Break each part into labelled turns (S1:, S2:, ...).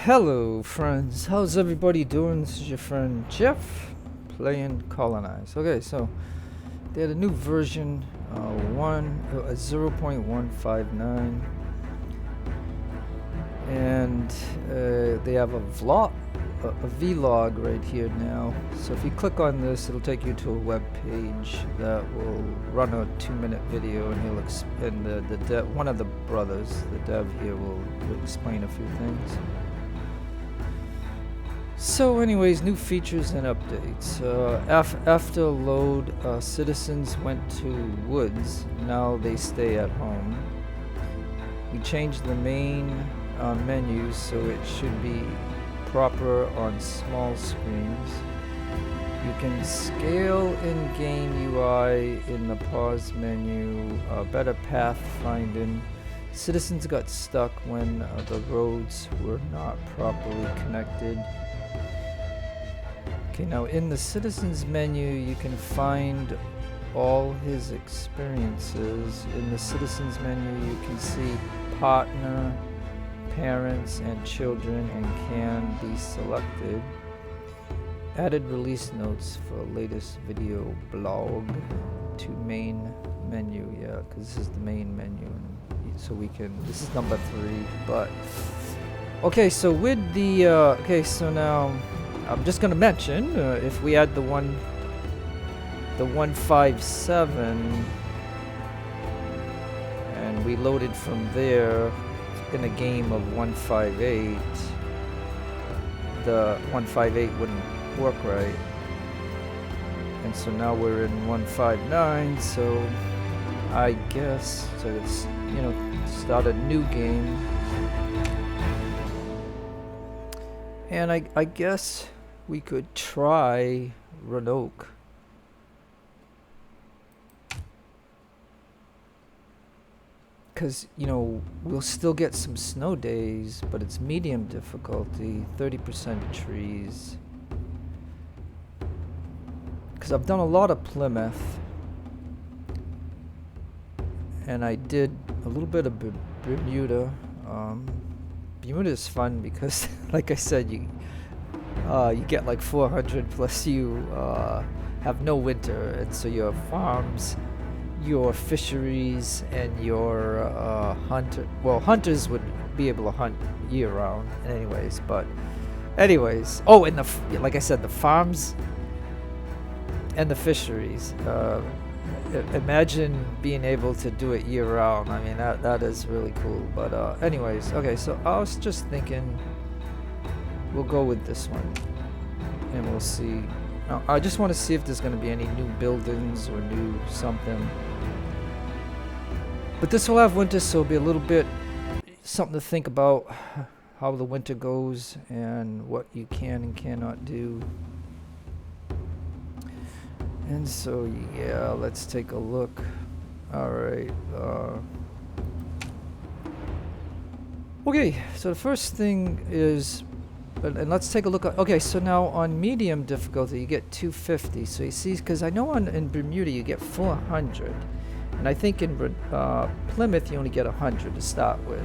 S1: Hello friends, how's everybody doing? This is your friend Jeff playing Colonize. Okay, so they had a new version 0.159 and they have a vlog right here now. So if you click on this, it'll take you to a web page that will run a 2-minute video, and one of the brothers, the dev here, will explain a few things. So anyways, new features and updates. After load, citizens went to woods. Now they stay at home. We changed the main menu so it should be proper on small screens. You can scale in-game UI in the pause menu. Better path finding. Citizens got stuck when the roads were not properly connected. Okay, now in the citizens menu you can find all his experiences. In the citizens menu you can see partner, parents, and children, and can be selected. Added release notes for latest video blog to main menu. Yeah, because this is the main menu, and so we can, this is number 3. But okay, so with the okay, so now I'm just gonna mention if we add the 157 and we loaded from there in a game of 158, the 158 wouldn't work right, and so now we're in 159. So I guess it's, you know, start a new game, and I guess we could try Roanoke. Because, you know, we'll still get some snow days, but it's medium difficulty, 30% trees. Because I've done a lot of Plymouth, and I did a little bit of Bermuda. Bermuda is fun because, like I said, you get like 400 plus you have no winter, and so your farms, your fisheries, and your hunters would be able to hunt year round anyways. But anyways, oh, and like I said, the farms and the fisheries, imagine being able to do it year round. I mean, that is really cool. But anyways, okay, so I was just thinking we'll go with this one, and we'll see. Now, I just want to see if there's going to be any new buildings or new something. But this will have winter, so it'll be a little bit something to think about, how the winter goes and what you can and cannot do. And so, yeah, let's take a look. Alright. Okay, so the first thing is, and let's take a look at, okay, so now on medium difficulty you get 250. So you see, because I know in Bermuda you get 400. And I think in Plymouth you only get 100 to start with.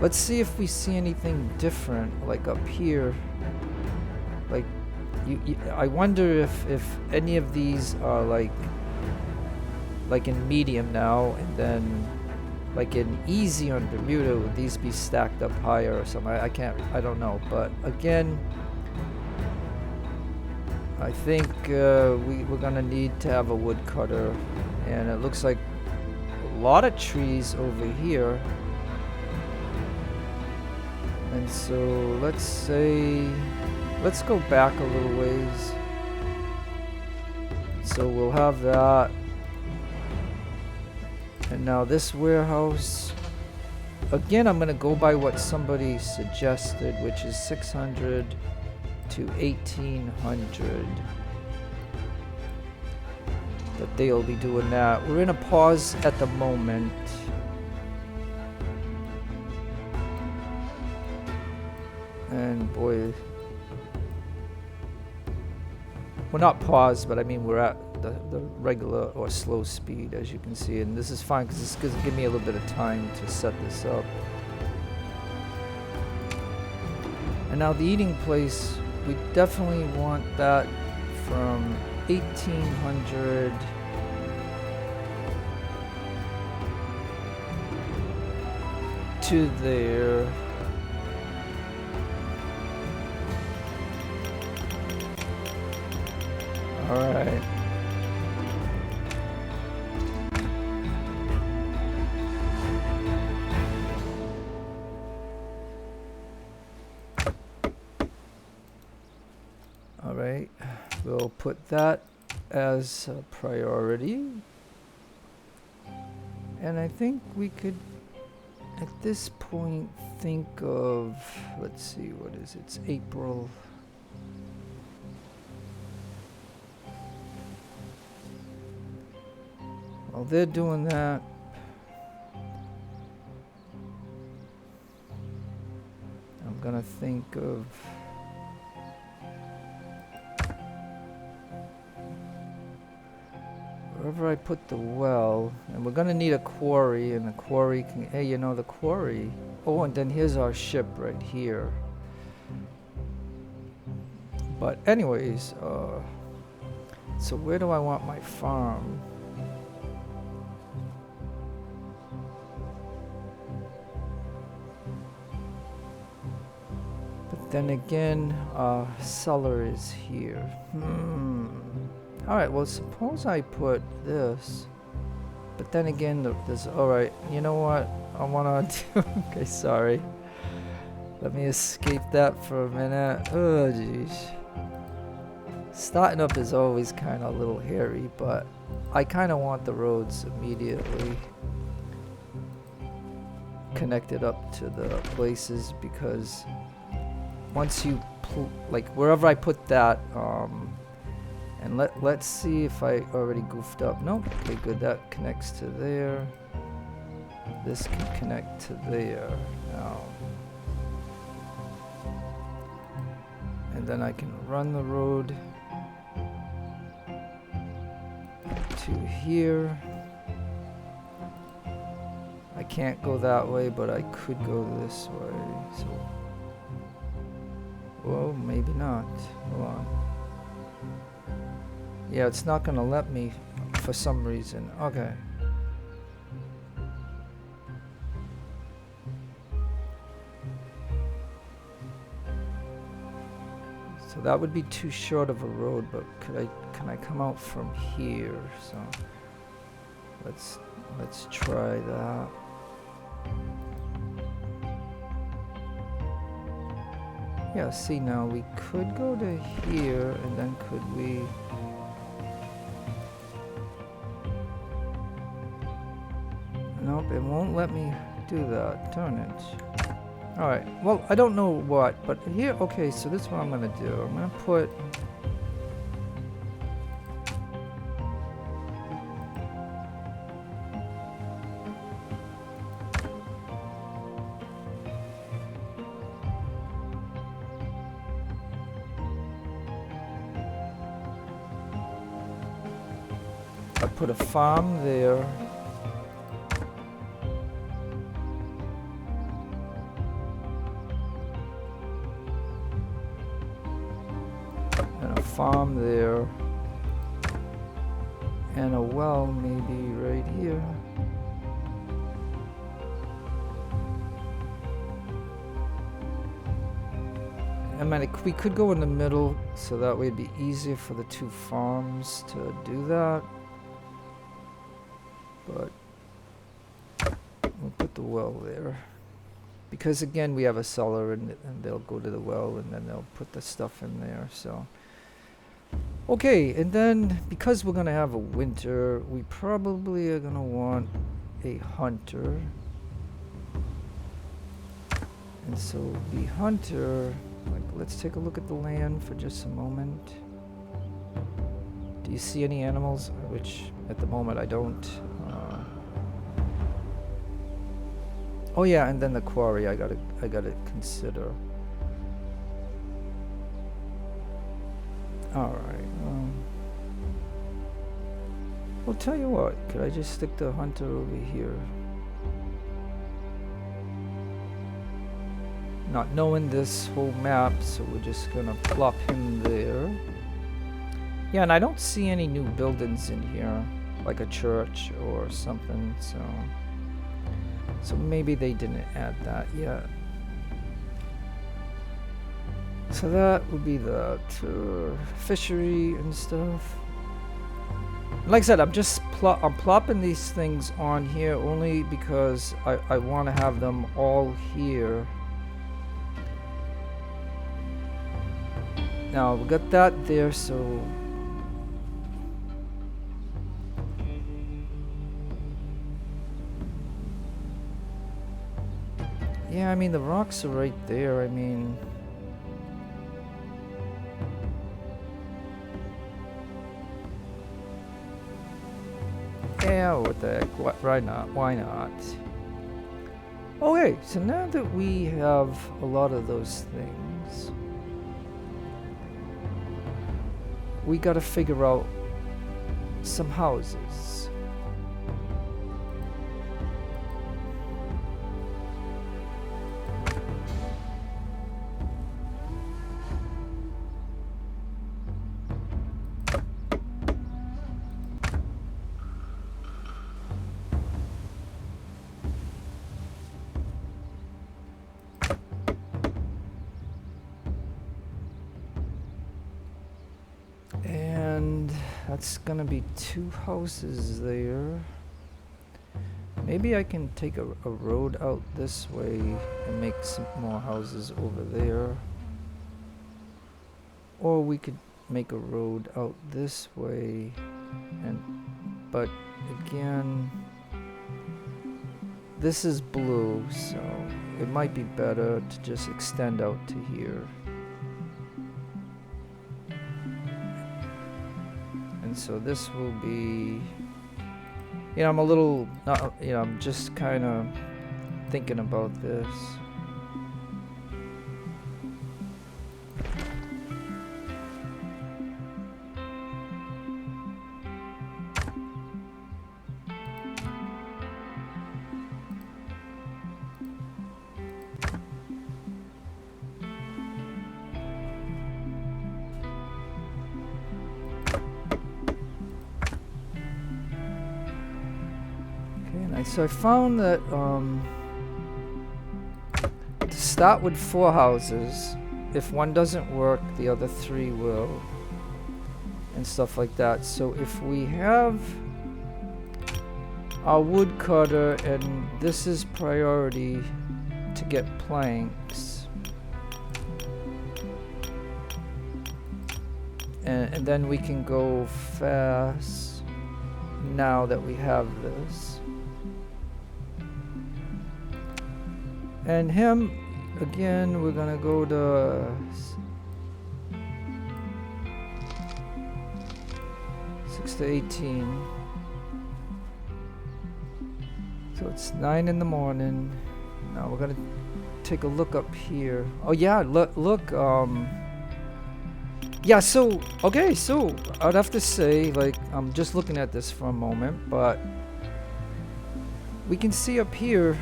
S1: Let's see if we see anything different, like up here. Like, I wonder if any of these are like in medium now, and then like in easy on Bermuda, would these be stacked up higher or something? I don't know. But again, I think we're gonna need to have a woodcutter, and it looks like a lot of trees over here. And so let's go back a little ways. So we'll have that. And now this warehouse, again, I'm gonna go by what somebody suggested, which is 600 to 1800. That they'll be doing that. We're in a pause at the moment. And boy, we're not paused, but I mean we're at the regular or slow speed, as you can see, and this is fine because this is going to give me a little bit of time to set this up. And now the eating place, we definitely want that from 1800 to there. All right. All right. We'll put that as a priority. And I think we could, at this point, think of, let's see, what is it? It's April. While they're doing that, I'm gonna think of wherever I put the well, and we're gonna need a quarry, and the quarry can, hey, you know, the quarry. Oh, and then here's our ship right here. But anyways, so where do I want my farm? But then again, cellar is here. Alright, well, suppose I put this. But then again, there's, alright, you know what? I wanna do, okay, sorry. Let me escape that for a minute. Oh, jeez. Starting up is always kind of a little hairy, but I kind of want the roads immediately connected up to the places, because once you, like, wherever I put that, and let's see if I already goofed up. Nope. Okay, good. That connects to there. This can connect to there now. And then I can run the road to here. I can't go that way, but I could go this way. So, well, maybe not. Hold on. Yeah, it's not gonna let me for some reason. Okay. So that would be too short of a road, but can I come out from here? So let's try that. Yeah, see, now we could go to here, and then could we? Nope, it won't let me do that. Darn it. Alright, well, I don't know what, but here, okay, so this is what I'm gonna do. I'm gonna put... I put a farm there. Farm there, and a well maybe right here. I mean, we could go in the middle, so that way it'd be easier for the two farms to do that. But we'll put the well there, because again we have a cellar, and they'll go to the well, and then they'll put the stuff in there. So. Okay, and then because we're gonna have a winter, we probably are gonna want a hunter. And so the hunter, like, let's take a look at the land for just a moment. Do you see any animals? Which at the moment I don't. Oh yeah, and then the quarry I gotta consider. Alright, well, tell you what, could I just stick the hunter over here? not knowing this whole map, so we're just gonna plop him there. Yeah, and I don't see any new buildings in here, like a church or something, so maybe they didn't add that yet. So that would be the fishery and stuff. Like I said, I'm plopping these things on here only because I want to have them all here. Now we got that there, so yeah, I mean the rocks are right there. I mean, yeah, what the heck? Why not? Why not? Okay, so now that we have a lot of those things, we gotta figure out some houses. And that's gonna be 2 houses there. Maybe I can take a road out this way and make some more houses over there. Or we could make a road out this way, but again, this is blue, so it might be better to just extend out to here. And so this will be, you know, I'm a little, you know, I'm just kind of thinking about this. So I found that to start with 4 houses, if one doesn't work, the other 3 will, and stuff like that. So if we have our woodcutter, and this is priority to get planks, and then we can go fast now that we have this. And him, again, we're gonna go to 6 to 18. So it's 9 in the morning. Now we're gonna take a look up here. Oh yeah, look, yeah, so, okay, so I'd have to say, like, I'm just looking at this for a moment, but we can see up here,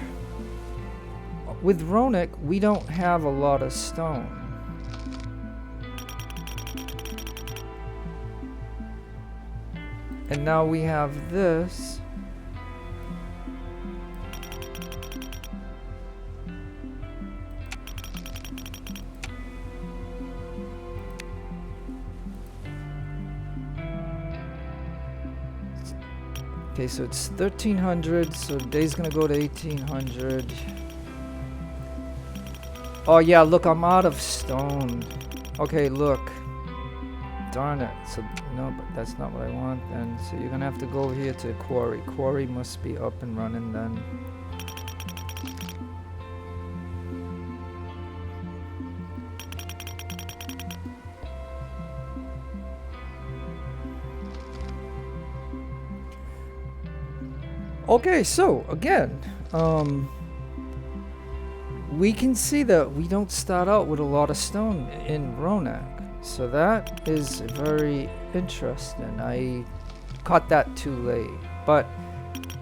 S1: with Roanoke, we don't have a lot of stone. And now we have this. Okay, so it's 1300, so the day's gonna go to 1800. Oh yeah, look, I'm out of stone. Okay, look. Darn it. So, no, but that's not what I want then. So you're gonna have to go over here to the quarry. Quarry must be up and running then. Okay, so again, we can see that we don't start out with a lot of stone in Roanoke. So that is very interesting. I caught that too late. But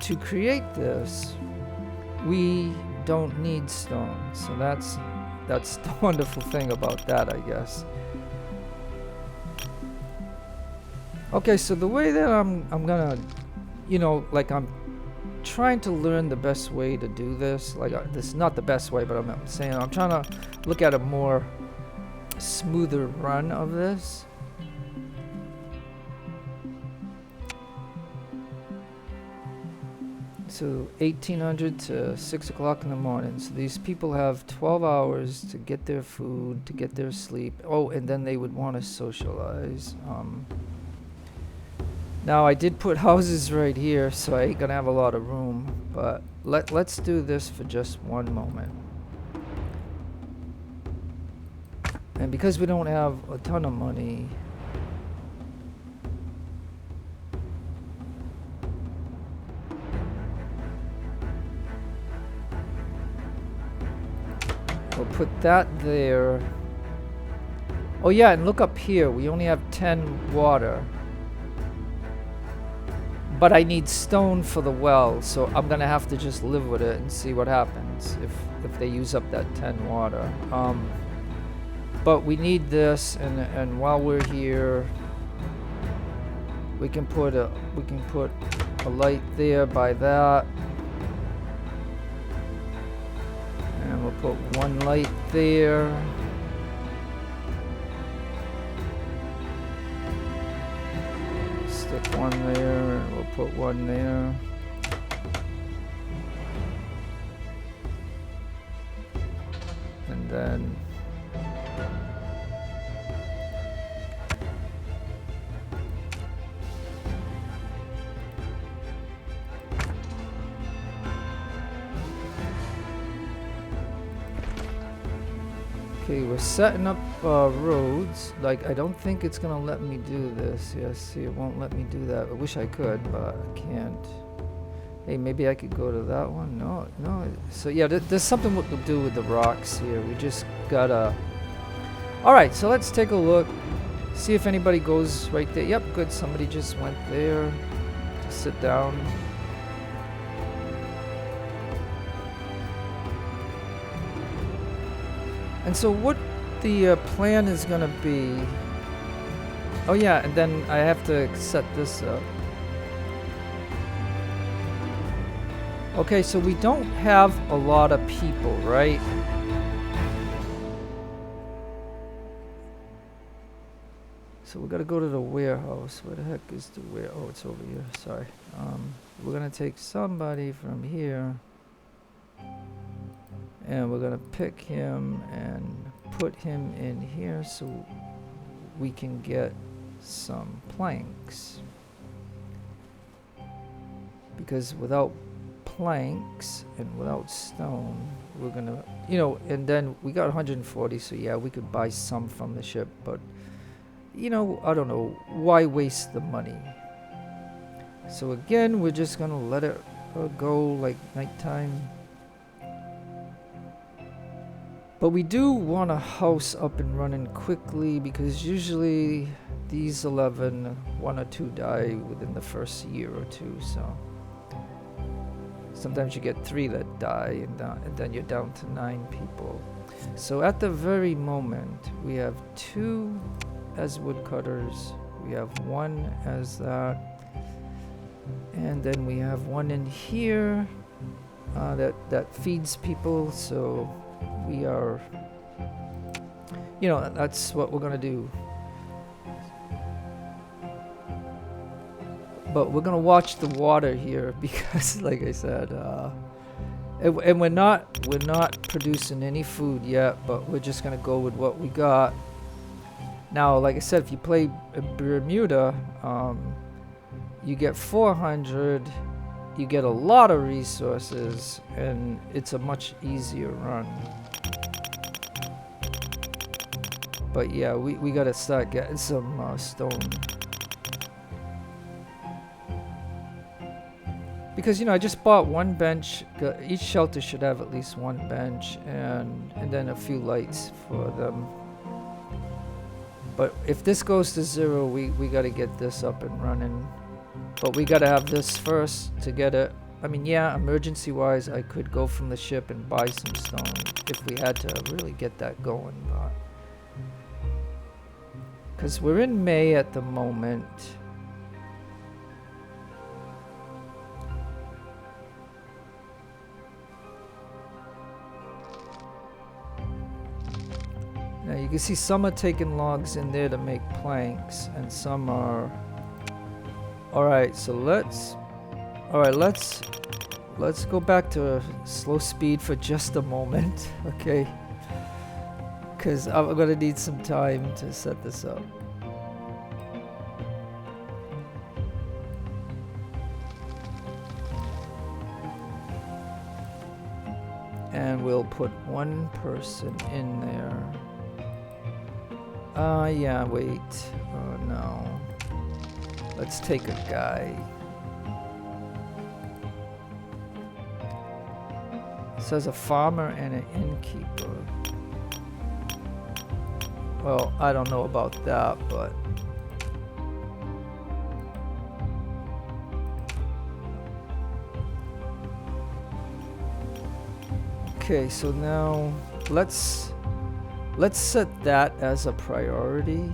S1: to create this, we don't need stone. So that's That's the wonderful thing about that, I guess. Okay, so the way that I'm gonna, you know, like I'm trying to learn the best way to do this. Like this is not the best way, but I'm saying I'm trying to look at a more smoother run of this. So 1800 to 6 o'clock in the morning. So these people have 12 hours to get their food, to get their sleep. Oh, and then they would want to socialize. Now I did put houses right here, so I ain't gonna have a lot of room. But let's do this for just one moment. And because we don't have a ton of money, we'll put that there. Oh yeah, and look up here. We only have 10 water. But I need stone for the well, so I'm gonna have to just live with it and see what happens if they use up that 10 water. But we need this, and while we're here, we can put a light there by that, and we'll put one light there. Stick one there, and we'll put one there. And then okay, we're setting up roads. Like, I don't think it's gonna let me do this. Yeah, see, it won't let me do that. I wish I could, but I can't. Hey, maybe I could go to that one. No. So yeah, there's something we could do with the rocks here. We just gotta. All right, so let's take a look. See if anybody goes right there. Yep, good. Somebody just went there to sit down. And so what the plan is gonna be. Oh yeah, and then I have to set this up. Okay, so we don't have a lot of people, right? So we gotta go to the warehouse. Where the heck is the warehouse? Oh, it's over here. Sorry. We're gonna take somebody from here, and we're gonna pick him and put him in here so we can get some planks. Because without planks and without stone, we're gonna, you know, and then we got 140, so yeah, we could buy some from the ship, but you know, I don't know, why waste the money? So again, we're just gonna let it go like nighttime. But we do want a house up and running quickly, because usually these 11, one or two die within the first year or two, so sometimes you get 3 that die, and then you're down to 9 people. So at the very moment, we have 2 as woodcutters, we have 1 as that, and then we have 1 in here that feeds people. So we are, you know, that's what we're gonna do. But we're gonna watch the water here, because like I said, and we're not producing any food yet, but we're just gonna go with what we got. Now, like I said, if you play Bermuda, you get 400, you get a lot of resources, and it's a much easier run. But yeah, we gotta start getting some stone. Because, you know, I just bought 1 bench. Each shelter should have at least 1 bench, and then a few lights for them. But if this goes to 0, we gotta get this up and running. But we gotta have this first to get it I mean, yeah, emergency-wise, I could go from the ship and buy some stone if we had to really get that going, but... Because we're in May at the moment. Now you can see some are taking logs in there to make planks, and some are... Alright, so let's go back to slow speed for just a moment, okay? Because I'm gonna need some time to set this up. And we'll put one person in there. Yeah, wait. Oh no. Let's take a guy. It says a farmer and an innkeeper. Well, I don't know about that, but... Okay, so now let's set that as a priority.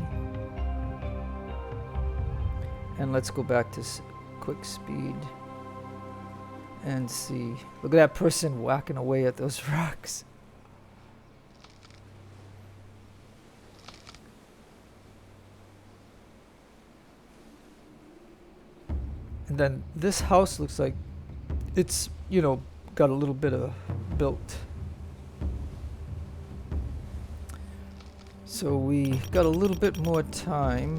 S1: And let's go back to quick speed and see. Look at that person whacking away at those rocks. And then this house looks like it's, you know, got a little bit of built. So we got a little bit more time.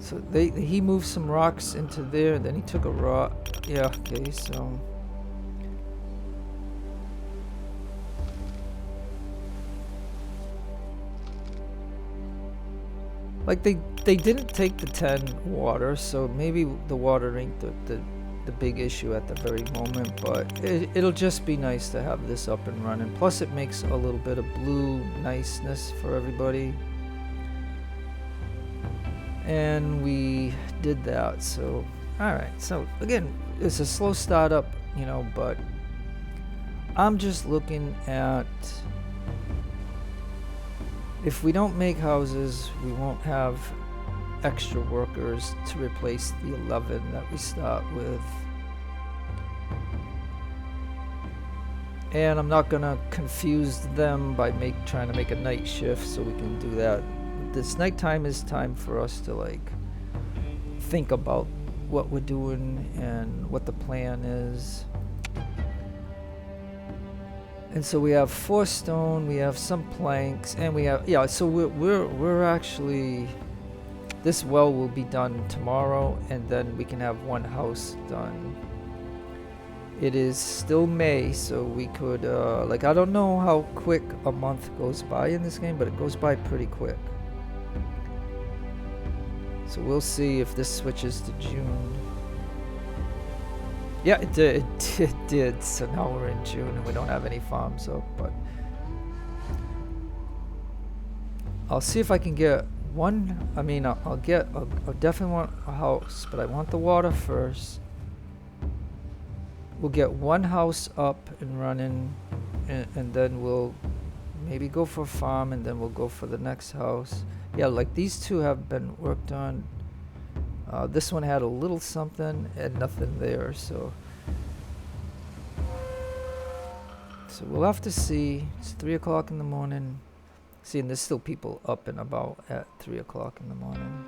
S1: So he moved some rocks into there, then he took a rock. Yeah, okay, so... Like they didn't take the 10 water, so maybe the water ain't the big issue at the very moment, but it'll just be nice to have this up and running. Plus it makes a little bit of blue niceness for everybody. And we did that, so alright. So again, it's a slow startup, you know, but I'm just looking at, if we don't make houses, we won't have extra workers to replace the 11 that we start with. And I'm not gonna confuse them by trying to make a night shift, so we can do that. This nighttime is time for us to like think about what we're doing and what the plan is. And so we have 4 stone, we have some planks, and we have, yeah, so we're actually, this well will be done tomorrow, and then we can have 1 house done. It is still May, so we could, like, I don't know how quick a month goes by in this game, but it goes by pretty quick. So we'll see if this switches to June. Yeah, it did. So now we're in June and we don't have any farms up, but I'll see if I can get one. I mean, I'll definitely want a house, but I want the water first. We'll get 1 house up and running, and then we'll maybe go for a farm, and then we'll go for the next house. Yeah, like these 2 have been worked on. This one had a little something and nothing there, so we'll have to see. It's 3 o'clock in the morning. See, and there's still people up and about at 3 o'clock in the morning.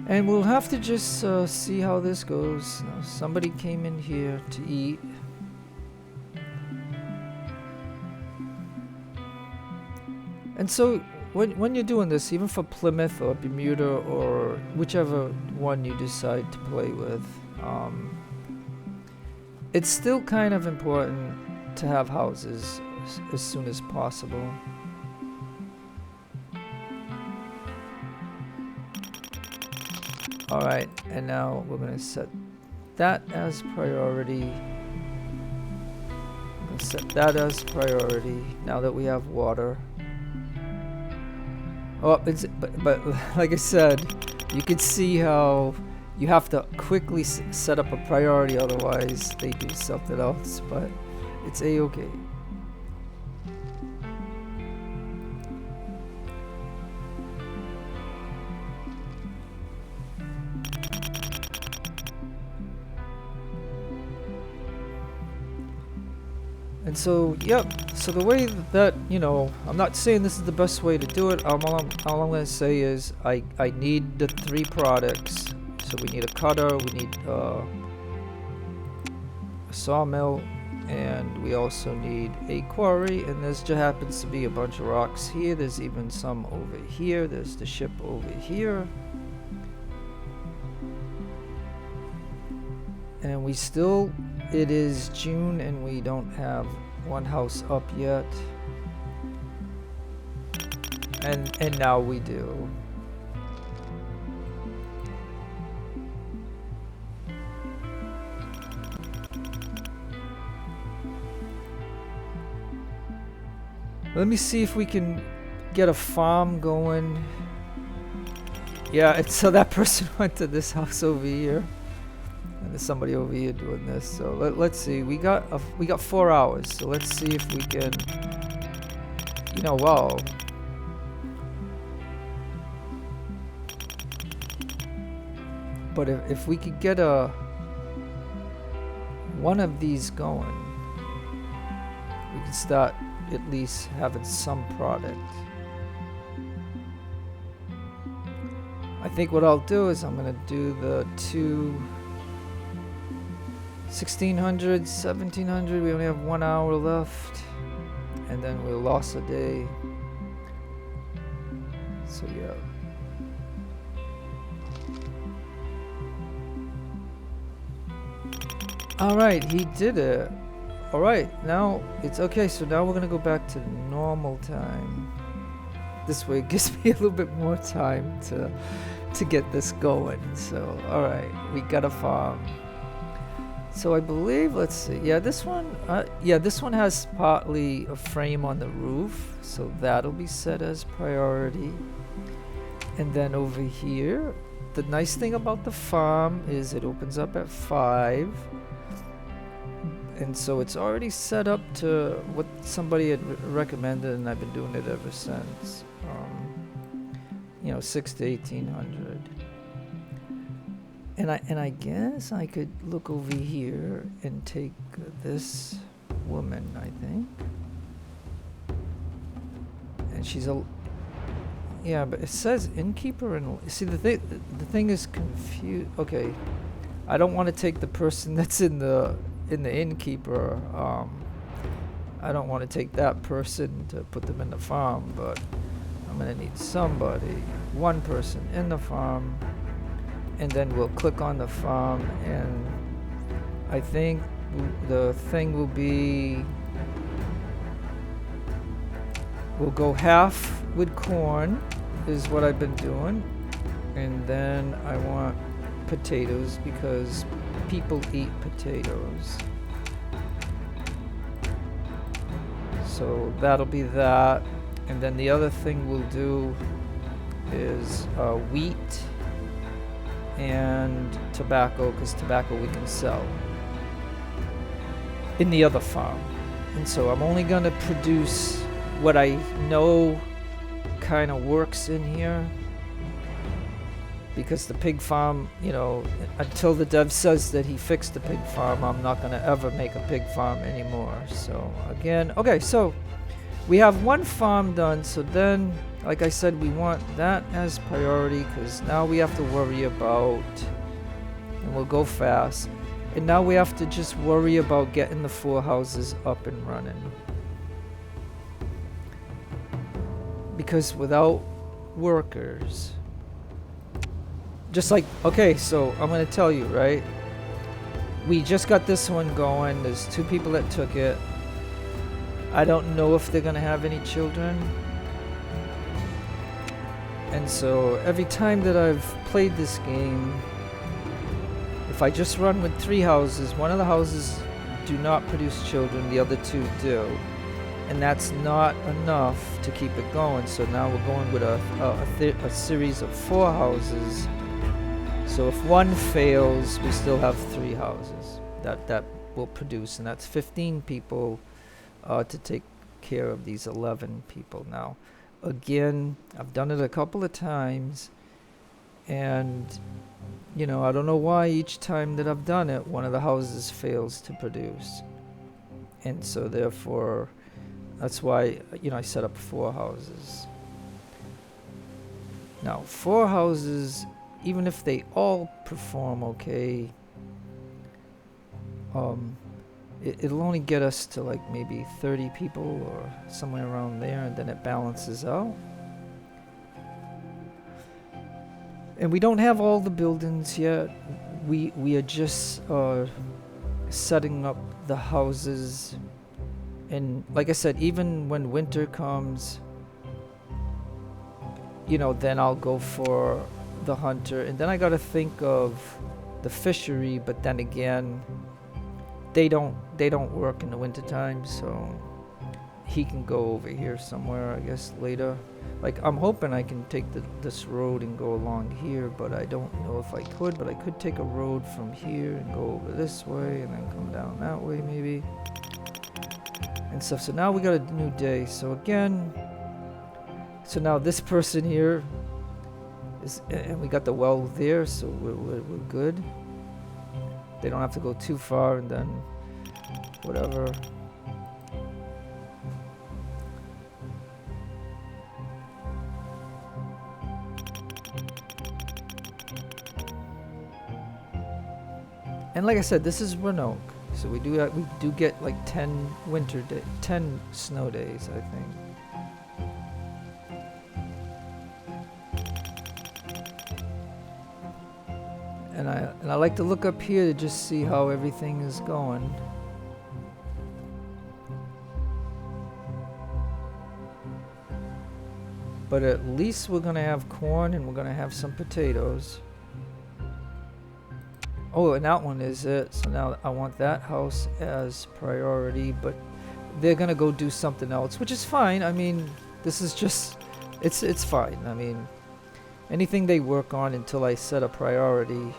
S1: And we'll have to just see how this goes. Somebody came in here to eat. And so when you're doing this, even for Plymouth or Bermuda or whichever one you decide to play with, it's still kind of important to have houses as soon as possible. Alright, and now we're going to set that as priority. I'm going to set that as priority now that we have water. Oh, but like I said, you could see how you have to quickly set up a priority, otherwise they do something else, but it's a-okay. And so, yep, so the way that, you know, I'm not saying this is the best way to do it. All I'm going to say is I need the 3 products. So we need a cutter, we need a sawmill, and we also need a quarry. And there just happens to be a bunch of rocks here. There's even some over here. There's the ship over here. And we still, it is June and we don't have one house up yet. And now we do. Let me see if we can get a farm going. Yeah, so that person went to this house over here. And there's somebody over here doing this. So let's see. We got 4 hours. So let's see if we can. You know, wow. But if we could get one of these going, we could start at least having some product. I think what I'll do is I'm gonna do the 1600, 1700. We only have 1 hour left, and then we'll lost a day. So yeah. Alright, he did it. Alright, now it's okay. So now we're gonna go back to normal time. This way it gives me a little bit more time to get this going. So alright, we got a farm. So I believe, let's see, yeah, this one has partly a frame on the roof, so that'll be set as priority. And then over here, the nice thing about the farm is it opens up at 5. And so it's already set up to what somebody had recommended, and I've been doing it ever since. You know, 6 to 1800. And I guess I could look over here and take this woman, I think. And she's yeah, but it says innkeeper, and see the thing is confused. Okay, I don't want to take the person that's in the innkeeper. I don't want to take that person to put them in the farm, but I'm gonna need somebody, one person in the farm, and then we'll click on the farm, and I think the thing will be, we'll go half with corn is what I've been doing, and then I want potatoes because people eat potatoes. So that'll be that. And then the other thing we'll do is wheat and tobacco, because tobacco we can sell in the other farm. And so I'm only going to produce what I know kind of works in here, because the pig farm, you know, until the dev says that he fixed the pig farm, I'm not going to ever make a pig farm anymore. So again, okay, so we have one farm done. So then, like I said, we want that as priority, because now we have to worry about, and we'll go fast, and now we have to just worry about getting the 4 houses up and running. Because without workers, just like, okay, so I'm going to tell you, right? We just got this one going. There's 2 people that took it. I don't know if they're going to have any children. And so every time that I've played this game, if I just run with 3 houses, one of the houses do not produce children, the other 2 do. and that's not enough to keep it going. So now we're going with a series of 4 houses. So if one fails, we still have 3 houses that will produce, and that's 15 people to take care of these 11 people. Now, again, I've done it a couple of times, and you know, I don't know why each time that I've done it, one of the houses fails to produce, and so therefore, that's why, you know, I set up 4 houses. Now, 4 houses, even if they all perform okay, it'll only get us to like maybe 30 people or somewhere around there, and then it balances out. And we don't have all the buildings yet. We are just setting up the houses. And like I said, even when winter comes, you know, then I'll go for the hunter. And then I got to think of the fishery, but then again, they don't work in the wintertime, so he can go over here somewhere, I guess, later. Like, I'm hoping I can take this road and go along here, but I don't know if I could. But I could take a road from here and go over this way and then come down that way maybe and stuff. So now we got a new day. So again, so now this person here is, and we got the well there, so we're good. They don't have to go too far, and then whatever. And like I said, this is Roanoke, so we do get like 10 snow days, I think. And I like to look up here to just see how everything is going. But at least we're gonna have corn, and we're gonna have some potatoes. Oh, and that one is it. So now I want that house as priority, but they're gonna go do something else, which is fine. I mean, this is just, it's fine. I mean, anything they work on until I set a priority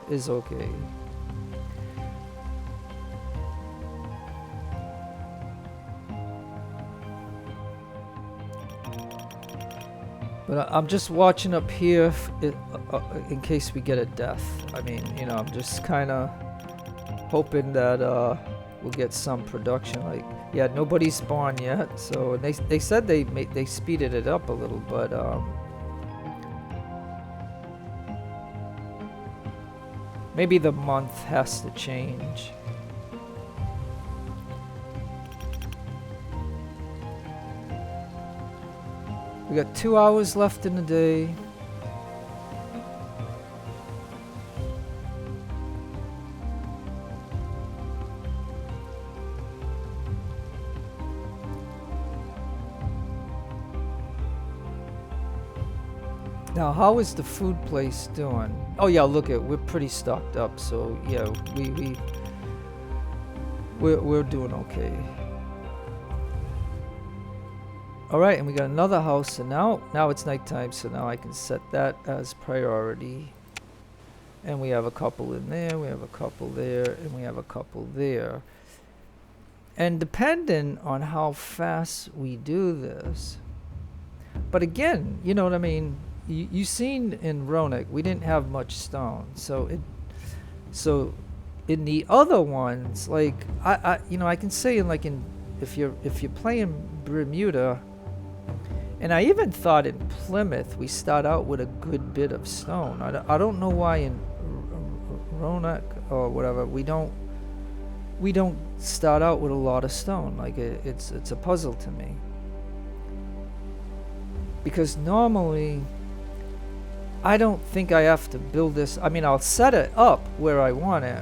S1: is okay. But I'm just watching up here in case we get a death. I mean, you know, I'm just kind of hoping that we'll get some production. Like, yeah, nobody's spawned yet. So they said they speeded it up a little, but maybe the month has to change. We got 2 hours left in the day. Now, how is the food place doing? Oh yeah, look at, we're pretty stocked up, so yeah, we're doing okay. All right, and we got another house, and now it's nighttime, so now I can set that as priority. And we have a couple in there, we have a couple there, and we have a couple there. And depending on how fast we do this, but again, you know what I mean? You seen in Roanoke, we didn't have much stone, so in the other ones, like I you know, I can say if you're playing Bermuda, and I even thought in Plymouth we start out with a good bit of stone. I don't know why in Roanoke or whatever we don't start out with a lot of stone. Like it's a puzzle to me, because normally I don't think I have to build this. I mean, I'll set it up where I want it,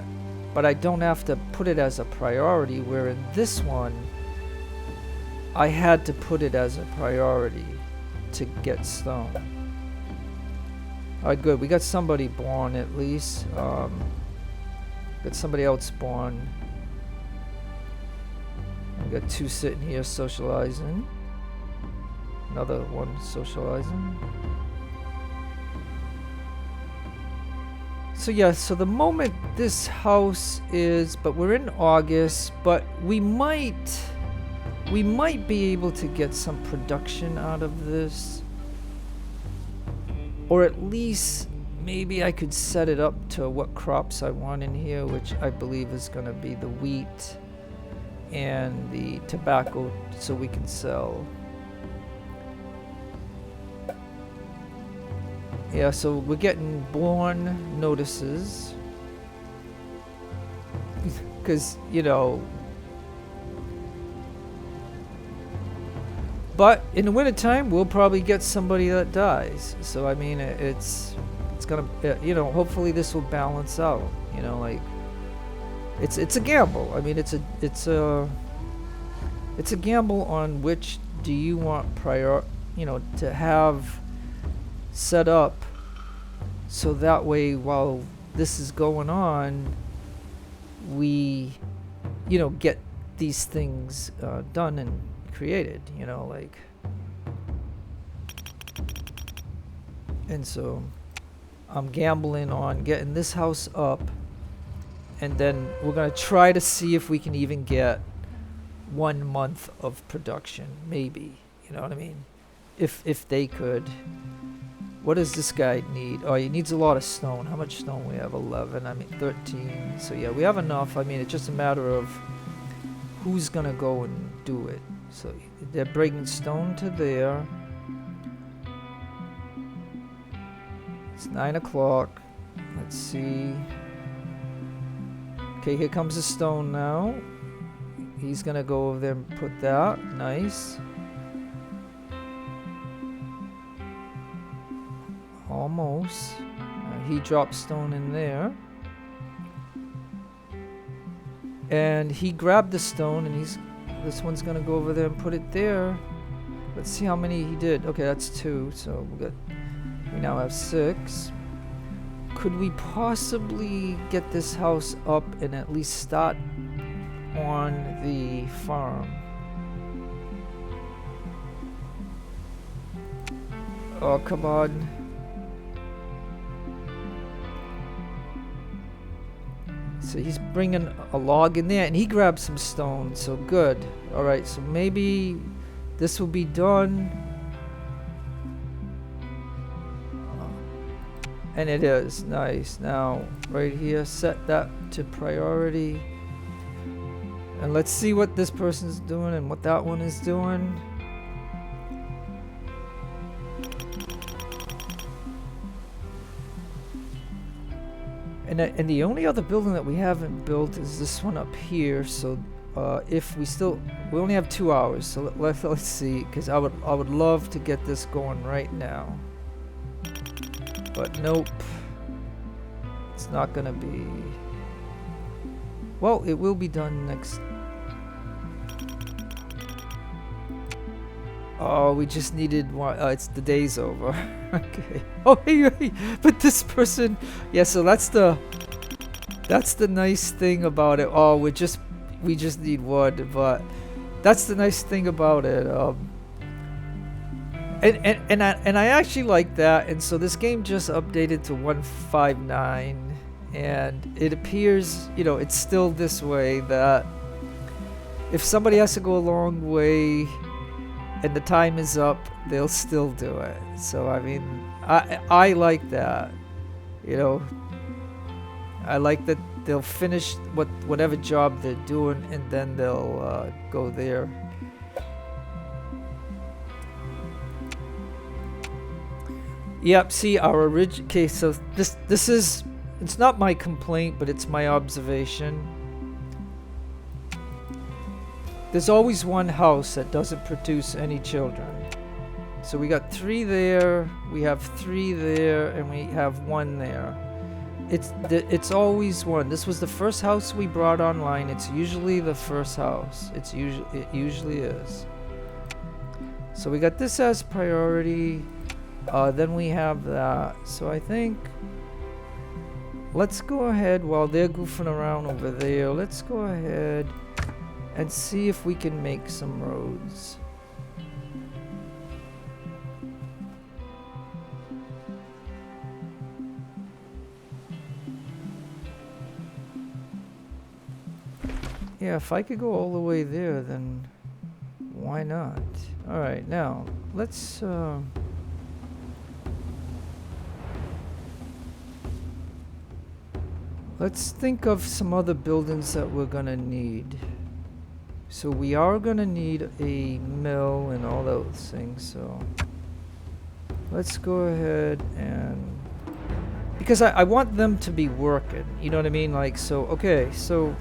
S1: but I don't have to put it as a priority, where in this one I had to put it as a priority to get stone. Alright, good. We got somebody born at least. Got somebody else born. We got 2 sitting here socializing. Another one socializing. So yeah, so the moment this house is, but we're in August, but we might be able to get some production out of this. Or at least maybe I could set it up to what crops I want in here, which I believe is going to be the wheat and the tobacco, so we can sell. Yeah, so we're getting born notices. Because, you know. But in the wintertime, we'll probably get somebody that dies. So, I mean, it's gonna, you know, hopefully this will balance out. You know, like, it's a gamble. I mean, it's a gamble on which do you want to have set up, so that way while this is going on, we, you know, get these things done and created, you know, like. And so I'm gambling on getting this house up, and then we're gonna try to see if we can even get 1 month of production, maybe, you know what I mean, if they could. What does this guy need? Oh, he needs a lot of stone. How much stone we have? 11. I mean, 13. So yeah, we have enough. I mean, it's just a matter of who's gonna go and do it. So they're bringing stone to there. It's 9 o'clock. Let's see. Okay, here comes the stone now. He's gonna go over there and put that. Nice. Almost. He dropped stone in there. And he grabbed the stone, and this one's gonna go over there and put it there. Let's see how many he did. Okay, that's 2. So we now have 6. Could we possibly get this house up and at least start on the farm? Oh, come on. So he's bringing a log in there, and he grabbed some stone, so good. Alright, so maybe this will be done. And it is. Nice. Now, right here, set that to priority. And let's see what this person's doing and what that one is doing. And the only other building that we haven't built is this one up here. So if we only have 2 hours. So let's see, because I would love to get this going right now. But nope, it's not gonna be. Well, it will be done next. Oh, we just needed one. It's the day's over. Okay. Oh, hey, but this person. Yeah. So that's the nice thing about it. Oh, we just need wood, but that's the nice thing about it. And I actually like that. And so this game just updated to 1.5.9, and it appears, you know, it's still this way, that if somebody has to go a long way and the time is up, they'll still do it. So I mean, I like that, you know. I like that they'll finish whatever job they're doing, and then they'll go there. Yep. See, our original. Okay, so this is. It's not my complaint, but it's my observation. There's always one house that doesn't produce any children. So we got 3 there, we have 3 there, and we have 1 there. It's always one. This was the first house we brought online. It's usually the first house. It usually is. So we got this as priority. Then we have that. So I think let's go ahead while they're goofing around over there. Let's go ahead and see if we can make some roads. Yeah, if I could go all the way there, then why not? All right, now let's think of some other buildings that we're gonna need. So we are gonna need a mill and all those things, so let's go ahead and, because I want them to be working, you know what I mean? Like, so, okay, so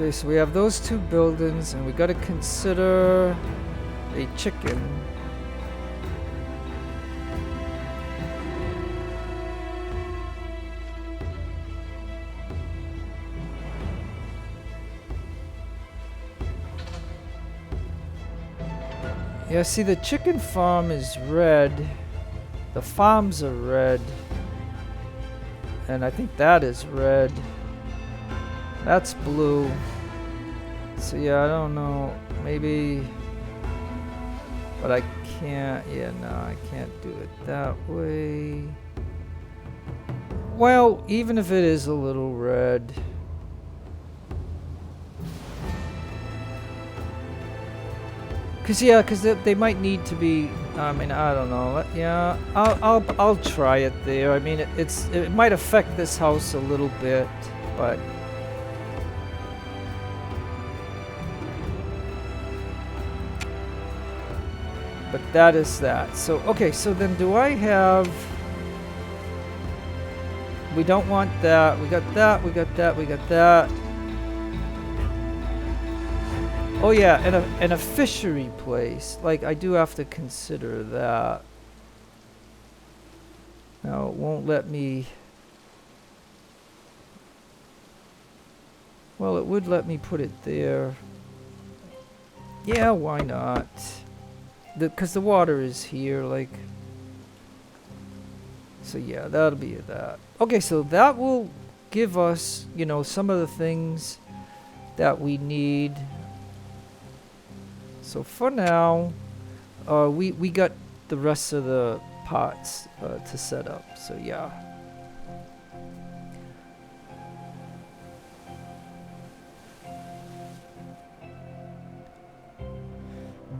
S1: okay, so we have those two buildings, and we got to consider a chicken. Yeah, see, the chicken farm is red. The farms are red. And I think that is red. That's blue. So yeah, I don't know. Maybe... But I can't... Yeah, no, I can't do it that way. Well, even if it is a little red... Cause yeah, cause they might need to be. I mean, I don't know. Yeah, I'll try it there. I mean, it might affect this house a little bit, but that is that. So okay, so then do I have? We don't want that. We got that. We got that. We got that. Oh yeah, and a fishery place. Like, I do have to consider that. Now, it won't let me... Well, it would let me put it there. Yeah, why not? Because the water is here, like... So yeah, that'll be that. Okay, so that will give us, you know, some of the things that we need. So for now, we got the rest of the pots to set up. So yeah.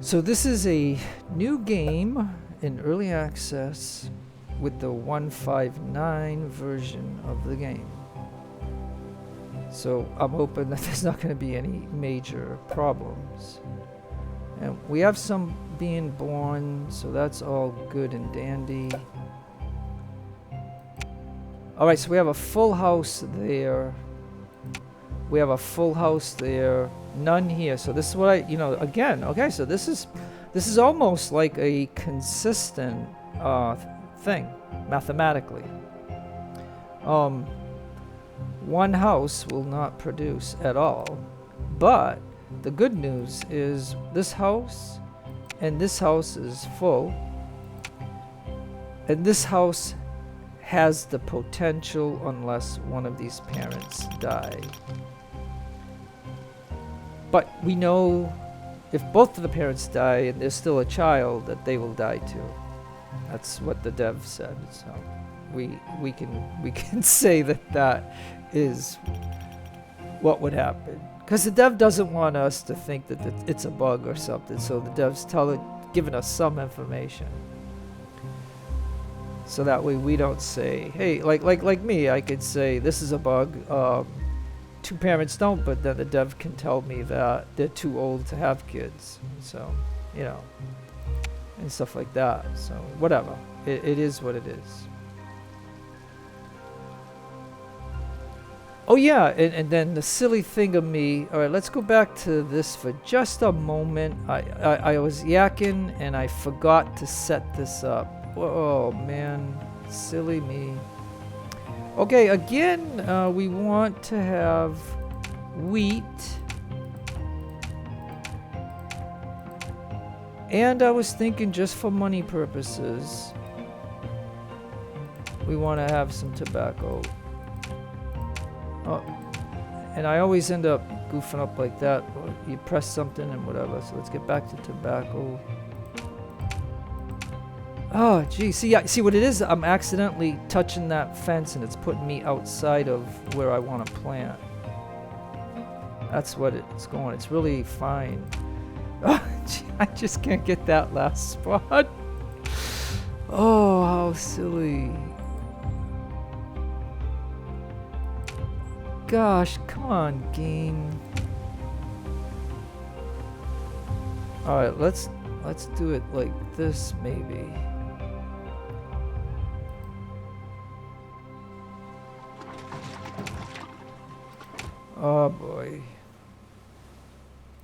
S1: So this is a new game in early access with the 1.5.9 version of the game. So I'm hoping that there's not going to be any major problems. And we have some being born, so that's all good and dandy. Alright, so we have a full house there. We have a full house there. None here. So this is what I, you know, again, okay, so this is almost like a consistent thing, mathematically. One house will not produce at all, but the good news is this house and this house is full, and this house has the potential, unless one of these parents die. But we know if both of the parents die and there's still a child, that they will die too. That's what the dev said. So we can say that is what would happen. Because the dev doesn't want us to think that it's a bug or something, so the dev's giving us some information. So that way we don't say, hey, like me, I could say this is a bug. Two parents don't, but then the dev can tell me that they're too old to have kids. So, you know, and stuff like that. So whatever, it is what it is. Oh yeah, and then the silly thing of me. All right, let's go back to this for just a moment. I was yakking and I forgot to set this up. Oh man, silly me. Okay, again, we want to have wheat. And I was thinking just for money purposes, we want to have some tobacco. Oh, and I always end up goofing up like that. You press something and whatever. So let's get back to tobacco. Oh, gee. See what it is? I'm accidentally touching that fence and it's putting me outside of where I want to plant. That's what it's going. It's really fine. Oh, gee, I just can't get that last spot. Oh, how silly. Gosh, come on, game. All right, let's do it like this, maybe. Oh boy.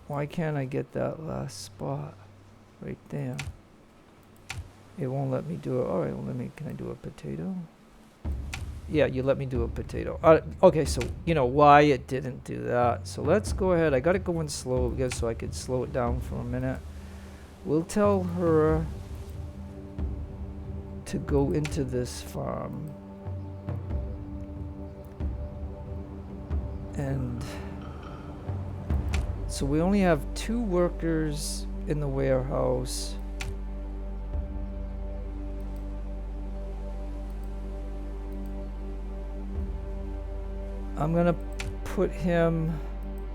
S1: Why can't I get that last spot right there? It won't let me do it. All right, well, can I do a potato? Yeah, you let me do a potato. Okay, so you know why it didn't do that. So let's go ahead. I got it going slow because so I could slow it down for a minute. We'll tell her to go into this farm. And so we only have 2 workers in the warehouse. I'm gonna put him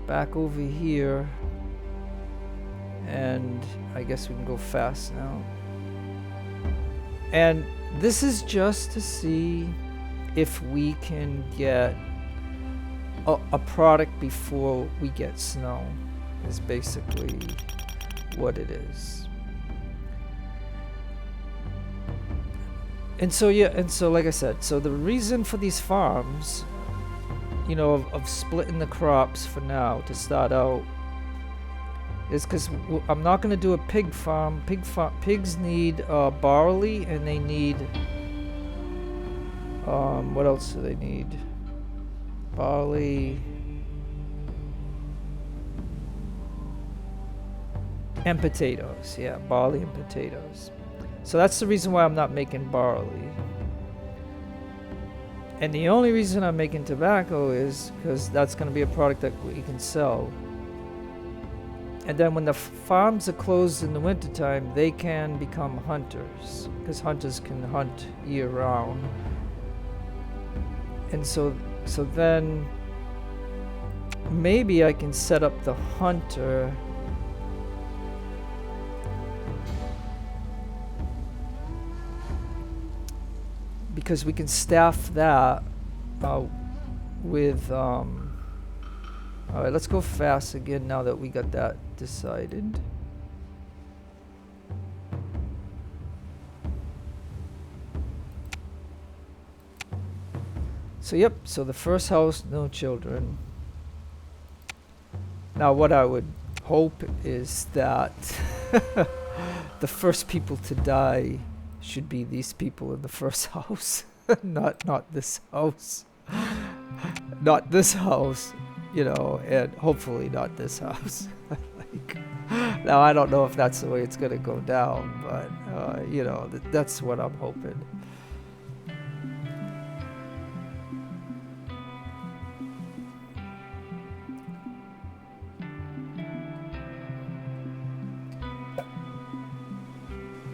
S1: back over here, and I guess we can go fast now. And this is just to see if we can get a product before we get snow, is basically what it is. And so yeah, and so like I said, so the reason for these farms, you know, of splitting the crops for now to start out, is because I'm not going to do a pig farm. Pigs need barley, and they need what else do they need? Barley and potatoes. Yeah, barley and potatoes. So that's the reason why I'm not making barley. And the only reason I'm making tobacco is because that's going to be a product that we can sell. And then when the farms are closed in the wintertime, they can become hunters, because hunters can hunt year round. And so then maybe I can set up the hunter because we can staff that with all right, let's go fast again now that we got that decided. So yep, so the first house, no children. Now what I would hope is that the first people to die should be these people in the first house. not this house. Not this house, you know, and hopefully not this house. Like, now I don't know if that's the way it's gonna go down, but you know, that's what I'm hoping.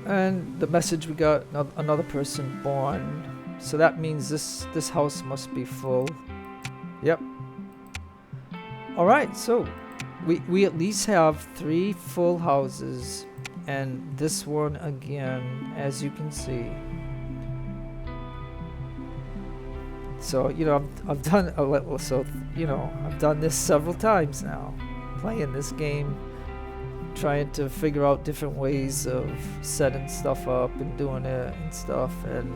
S1: And the message, we got another person born, so that means this house must be full. Yep. All right, so we at least have 3 full houses, and this one again, as you can see. So you know, I've done so you know, I've done this several times now, playing this game, trying to figure out different ways of setting stuff up and doing it and stuff. And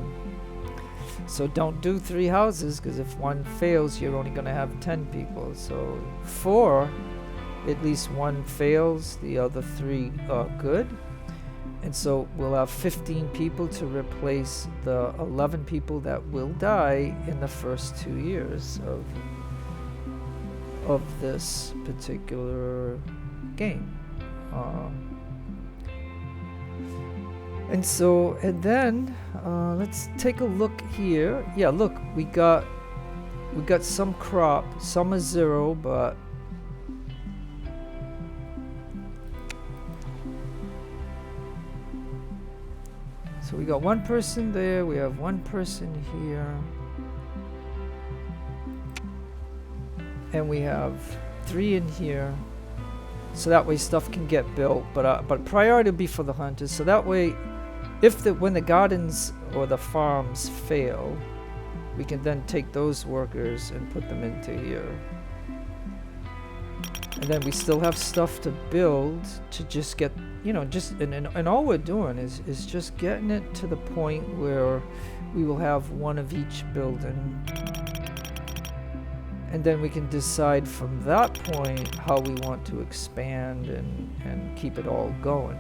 S1: So don't do 3 houses, because if one fails, you're only going to have 10 people. So 4, at least 1 fails, the other 3 are good. And so we'll have 15 people to replace the 11 people that will die in the first 2 years of this particular game. And then let's take a look here. Yeah, look, we got some crop. Some is 0, but so we got 1 person there. We have 1 person here, and we have 3 in here. So that way stuff can get built. But priority will be for the hunters. So that way, when the gardens or the farms fail, we can then take those workers and put them into here. And then we still have stuff to build to just get, and all we're doing is just getting it to the point where we will have 1 of each building. And then we can decide from that point how we want to expand and keep it all going.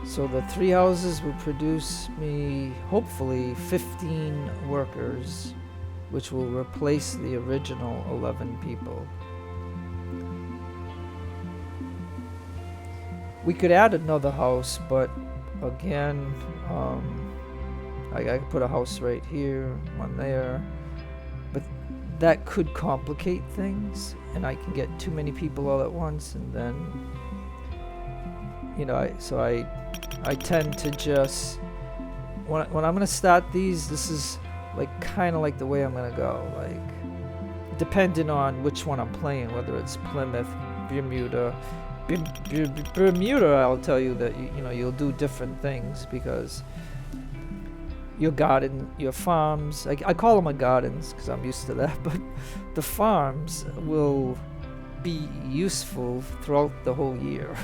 S1: So the 3 houses will produce me, hopefully, 15 workers, which will replace the original 11 people. We could add another house, but again, I could put a house right here, 1 there, but that could complicate things, and I can get too many people all at once, and then, I tend to just, when I'm going to start these, this is kind of like the way I'm going to go, depending on which one I'm playing, whether it's Plymouth, Bermuda. Bermuda, I'll tell you that you'll do different things, because your garden, your farms, I call them my gardens because I'm used to that, but the farms will be useful throughout the whole year.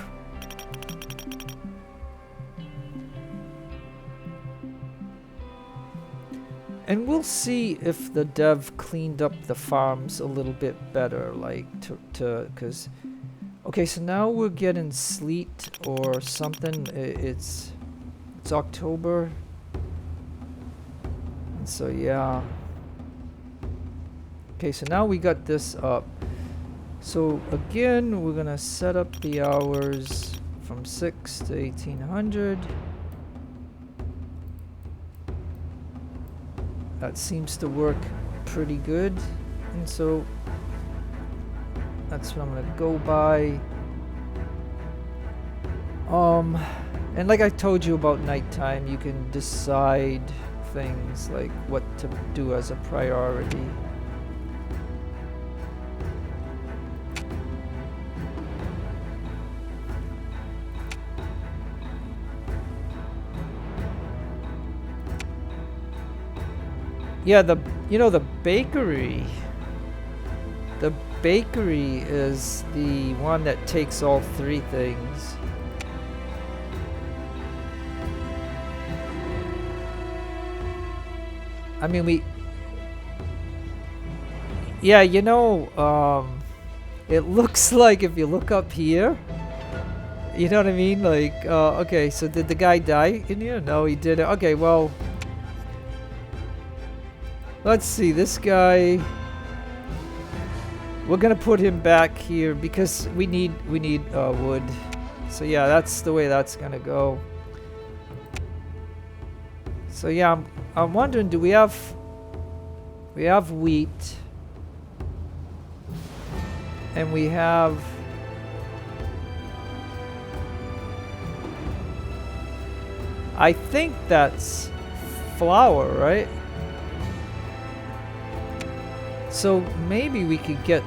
S1: And we'll see if the dev cleaned up the farms a little bit better, because okay, so now we're getting sleet or something. It's October. And so yeah. Okay, so now we got this up. So again, we're gonna set up the hours from 6 to 1800. That seems to work pretty good, and so that's what I'm gonna go by. And like I told you about nighttime, you can decide things like what to do as a priority. Yeah, the bakery. The bakery is the one that takes all 3 things. I mean, yeah, it looks like if you look up here, you know what I mean? Okay, so did the guy die in here? No, he didn't. Okay, well, let's see, this guy, we're gonna put him back here because we need wood. So yeah, that's the way that's gonna go. So yeah, I'm wondering, do we have wheat, and we have I think that's flour, right? So maybe we could get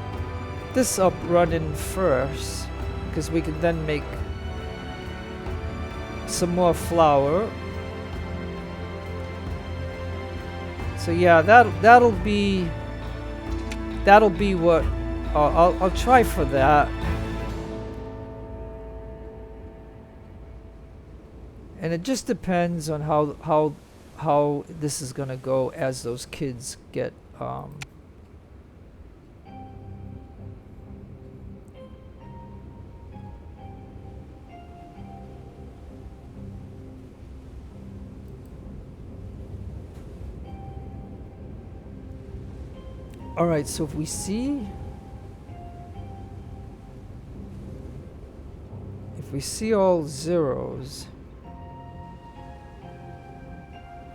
S1: this up running first, because we could then make some more flour. So yeah, that'll be what I'll try for that. And it just depends on how this is gonna go as those kids get all right, so if we see all zeros,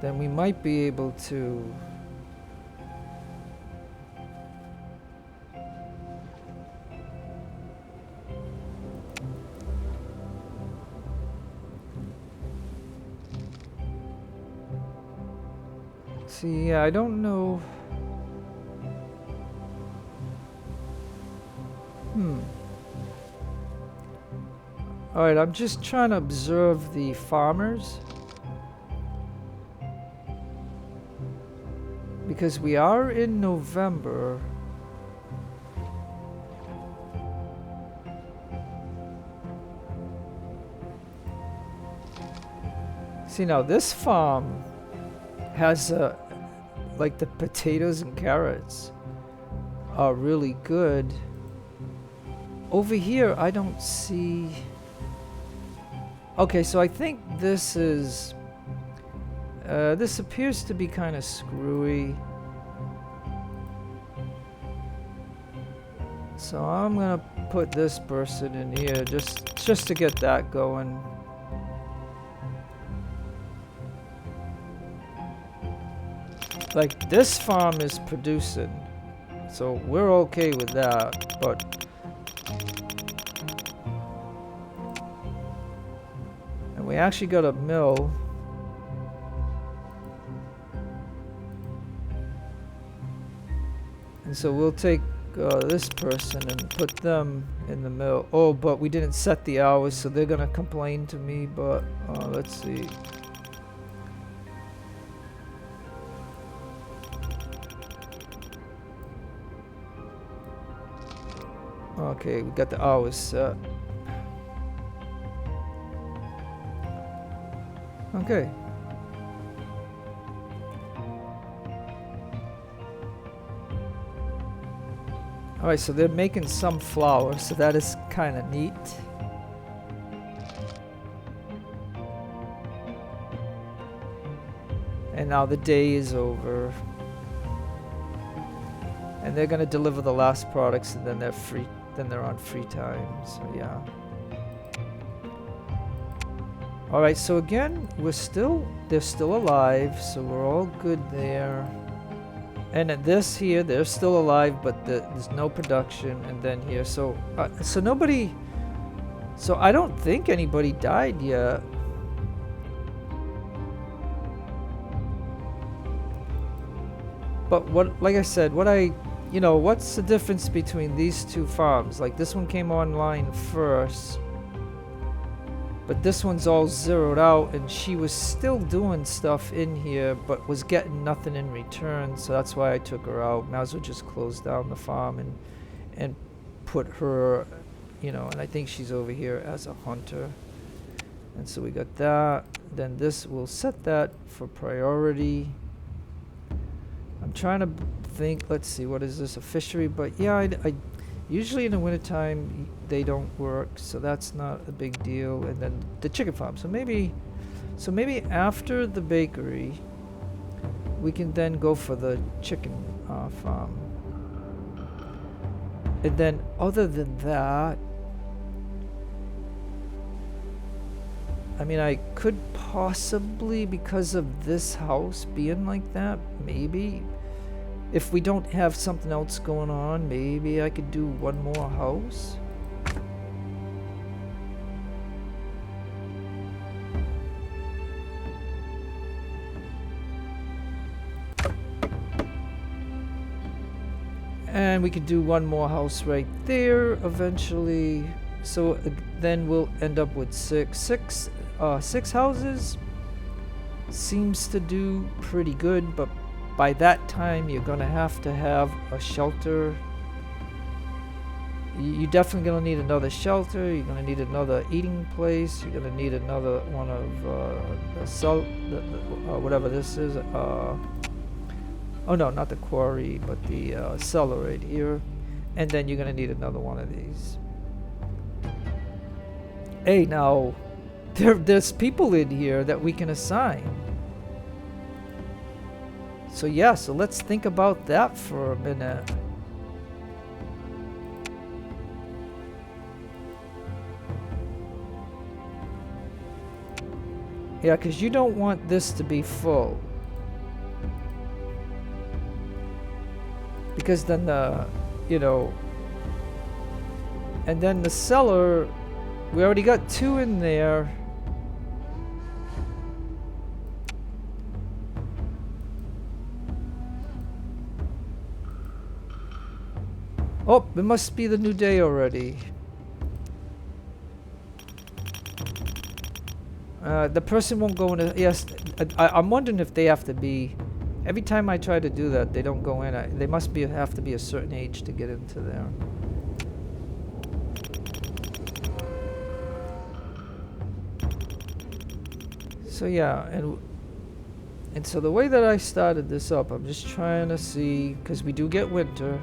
S1: then we might be able to see. Yeah, I don't know. Alright, I'm just trying to observe the farmers. Because we are in November. See, now this farm has like the potatoes and carrots are really good. Over here, I don't see... Okay, so I think this is... this appears to be kind of screwy. So I'm gonna put this person in here just to get that going. Like, this farm is producing, so we're okay with that, but... And we actually got a mill. And so we'll take this person and put them in the mill. Oh, but we didn't set the hours, so they're gonna complain to me, but let's see. Okay, we got the hours set. Okay. Alright, so they're making some flour, so that is kind of neat. And now the day is over. And they're gonna deliver the last products, and then they're free. Then they're on free time. So yeah. All right. So again, they're still alive. So we're all good there. And at this here, they're still alive, but there's no production. And then here, so nobody. So I don't think anybody died yet. But like I said, what's the difference between these two farms? Like, this one came online first, but this one's all zeroed out, and she was still doing stuff in here, but was getting nothing in return, so that's why I took her out. Might as well just close down the farm and put her, and I think she's over here as a hunter. And so we got that. Then this, we'll set that for priority. I'm trying to think, let's see, what is this, a fishery? But yeah, I usually in the wintertime they don't work, so that's not a big deal. And then the chicken farm, so maybe after the bakery we can then go for the chicken farm. And then other than that, I mean, I could possibly, because of this house being like that, maybe if we don't have something else going on, maybe I could do one more house. And we could do one more house right there eventually. So then we'll end up with six houses. Seems to do pretty good, but by that time you're gonna have to have a shelter. You're definitely going to need another shelter. You're going to need another eating place. You're going to need another one of whatever this is. Oh no, not the quarry, but the cellar right here. And then you're going to need another one of these. Hey, now, there's people in here that we can assign. So yeah, so let's think about that for a minute. Yeah, because you don't want this to be full. Because then the, you know, and then the cellar, we already got 2 in there. Oh, it must be the new day already. The person won't go in. Yes, I'm wondering if they have to be. Every time I try to do that, they don't go in. They must have to be a certain age to get into there. So yeah, and so the way that I started this up, I'm just trying to see, because we do get winter.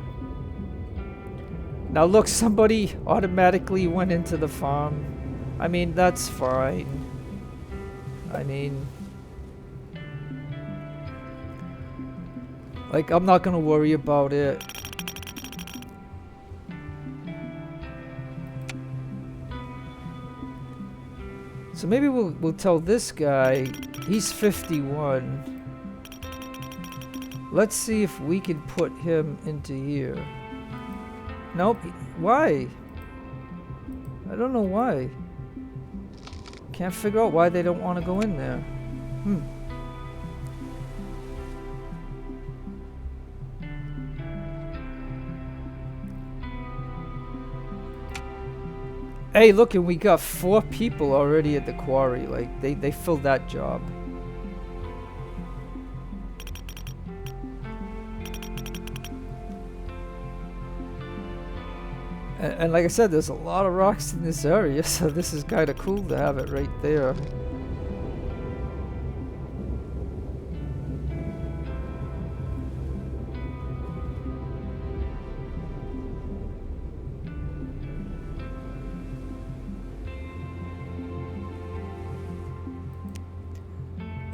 S1: Now look, somebody automatically went into the farm. I mean, that's fine. I mean, like, I'm not gonna worry about it. So maybe we'll tell this guy, he's 51. Let's see if we can put him into here. Nope. Why? I don't know why. Can't figure out why they don't want to go in there. Hey, look, and we got 4 people already at the quarry. Like, they filled that job. And like I said, there's a lot of rocks in this area, so this is kind of cool to have it right there.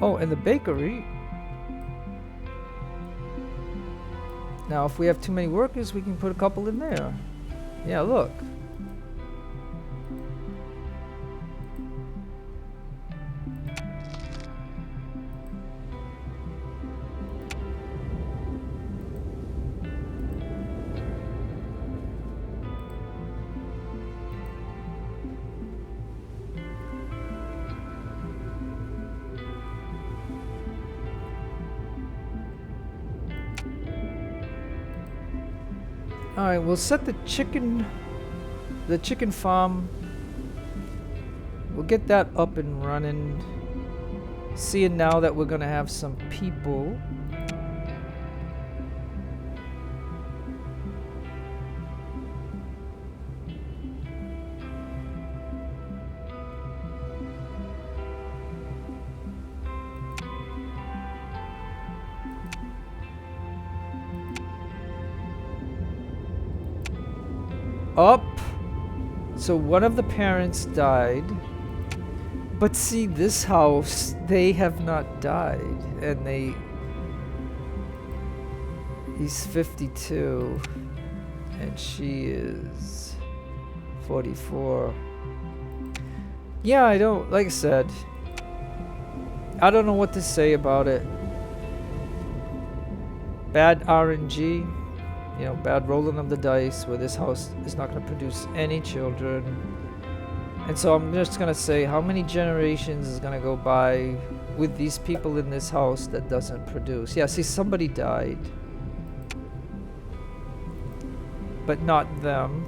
S1: Oh, and the bakery. Now, if we have too many workers, we can put a couple in there. Yeah, look. Alright, we'll set the chicken farm. We'll get that up and running. Seeing now that we're gonna have some people. Up. So one of the parents died. But see, this house, they have not died. And he's 52. And she is 44. Yeah, I don't, like I said, I don't know what to say about it. Bad RNG. You know, bad rolling of the dice, where this house is not going to produce any children. And so I'm just going to say, how many generations is going to go by with these people in this house that doesn't produce? Yeah, see, somebody died. But not them.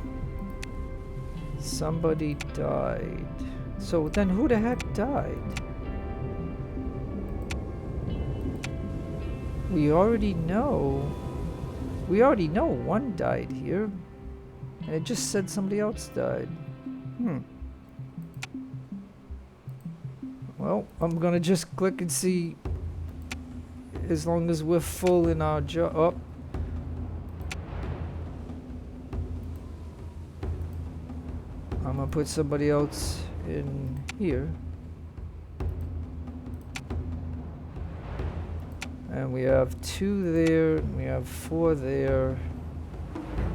S1: Somebody died. So then who the heck died? We already know one died here. And it just said somebody else died. Well, I'm gonna just click and see as long as we're full in our job. Oh. I'm gonna put somebody else in here. And we have 2 there, and we have 4 there.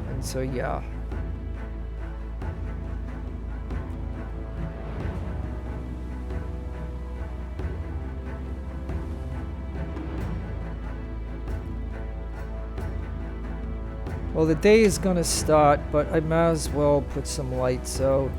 S1: And so, yeah. Well, the day is gonna start, but I might as well put some lights out.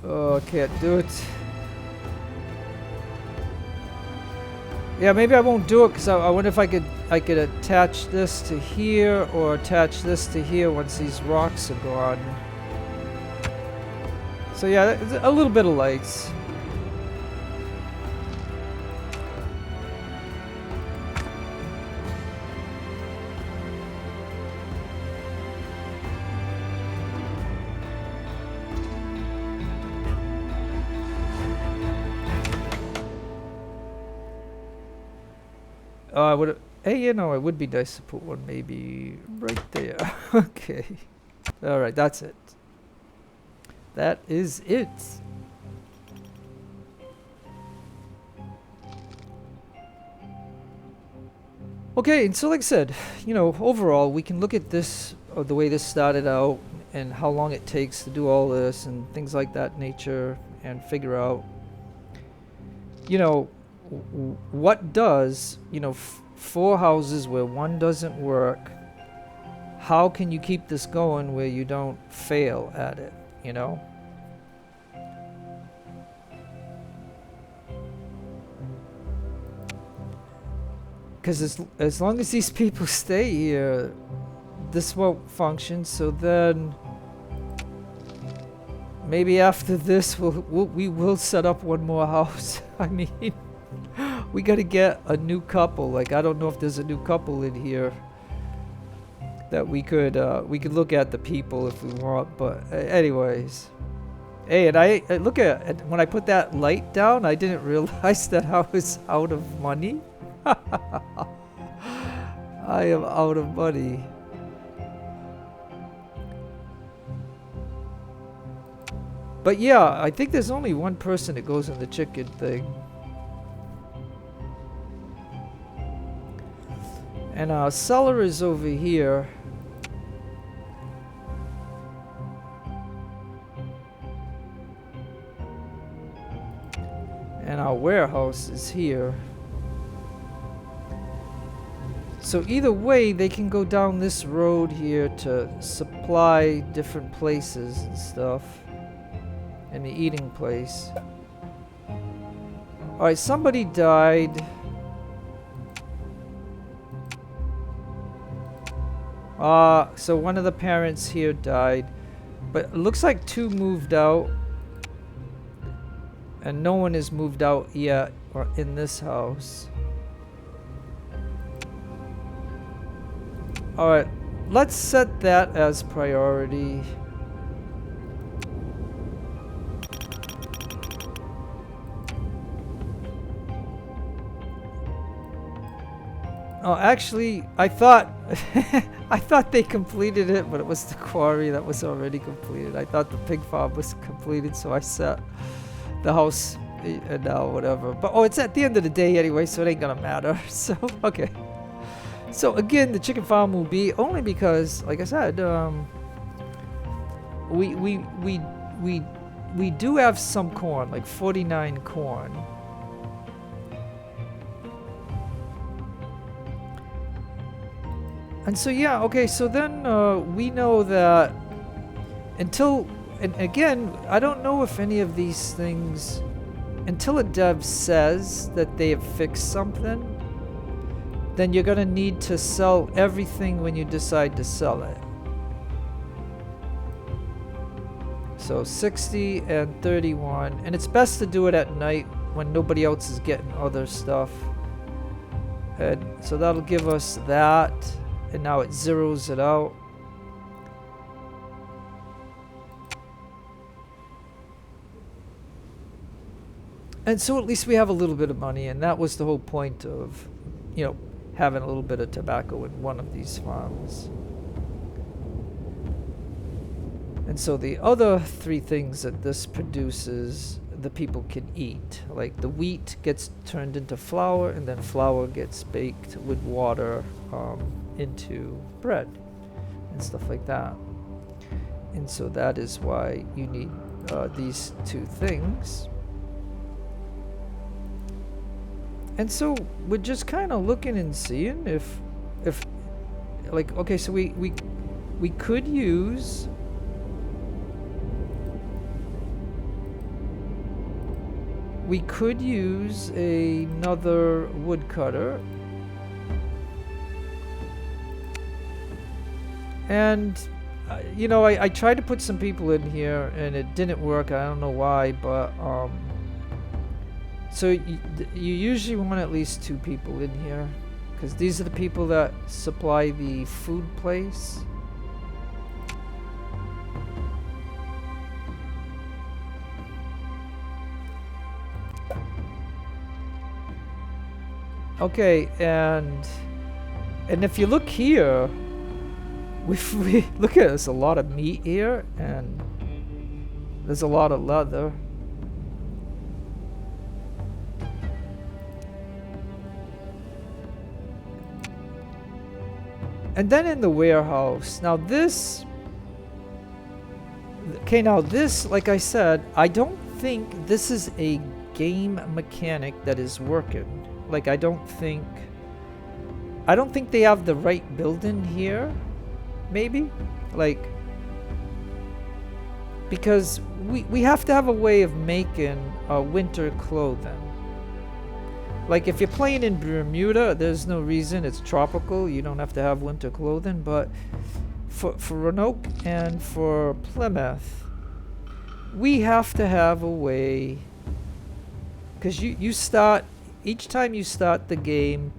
S1: Oh, I can't do it. Yeah, maybe I won't do it because I wonder if I could attach this to here or attach this to here once these rocks are gone. So yeah, a little bit of lights. I would. Hey, you know, it would be nice to put one maybe right there. Okay. All right, that's it. That is it. Okay, and so like I said, you know, overall, we can look at this, the way this started out, and how long it takes to do all this, and things like that nature, and figure out, you know, what does, you know, 4 houses where one doesn't work, how can you keep this going where you don't fail at it, you know? Because as long as these people stay here, this won't function, so then maybe after this we will set up one more house. I mean, we gotta get a new couple. Like, I don't know if there's a new couple in here that we could look at the people if we want, but anyways. Hey, and I look at when I put that light down, I didn't realize that I was out of money. I am out of money. But yeah, I think there's only one person that goes in the chicken thing. And our cellar is over here. And our warehouse is here. So either way, they can go down this road here to supply different places and stuff. And the eating place. Alright, somebody died. So one of the parents here died. But it looks like 2 moved out. And no one has moved out yet or in this house. Alright, let's set that as priority. Oh, actually, I thought I thought they completed it, but it was the quarry that was already completed. I thought the pig farm was completed, so I set the house and now whatever. But oh, it's at the end of the day anyway, so it ain't gonna matter. So okay. So again, the chicken farm will be only because, like I said, we do have some corn, like 49 corn. And so yeah, okay, so then we know that until, and again, I don't know if any of these things, until a dev says that they have fixed something, then you're gonna need to sell everything when you decide to sell it. So 60 and 31, and it's best to do it at night when nobody else is getting other stuff. And so that'll give us that. And now it zeroes it out. And so at least we have a little bit of money, and that was the whole point of, you know, having a little bit of tobacco in one of these farms. And so the other three things that this produces, the people can eat. Like the wheat gets turned into flour, and then flour gets baked with water into bread and stuff like that. And so that is why you need these two things. And so we're just kind of looking and seeing if like, okay, so we could use another woodcutter. And, you know, I tried to put some people in here, and it didn't work. I don't know why, but, so you usually want at least 2 people in here, because these are the people that supply the food place. Okay, and if you look here, we look at, there's a lot of meat here, and there's a lot of leather. And then in the warehouse, now this, okay, now this, like I said, I don't think this is a game mechanic that is working. Like, I don't think they have the right building here. Maybe, like, because we have to have a way of making winter clothing. Like, if you're playing in Bermuda, there's no reason. It's tropical, you don't have to have winter clothing. But for Roanoke and for Plymouth, we have to have a way, because you start, each time you start the game,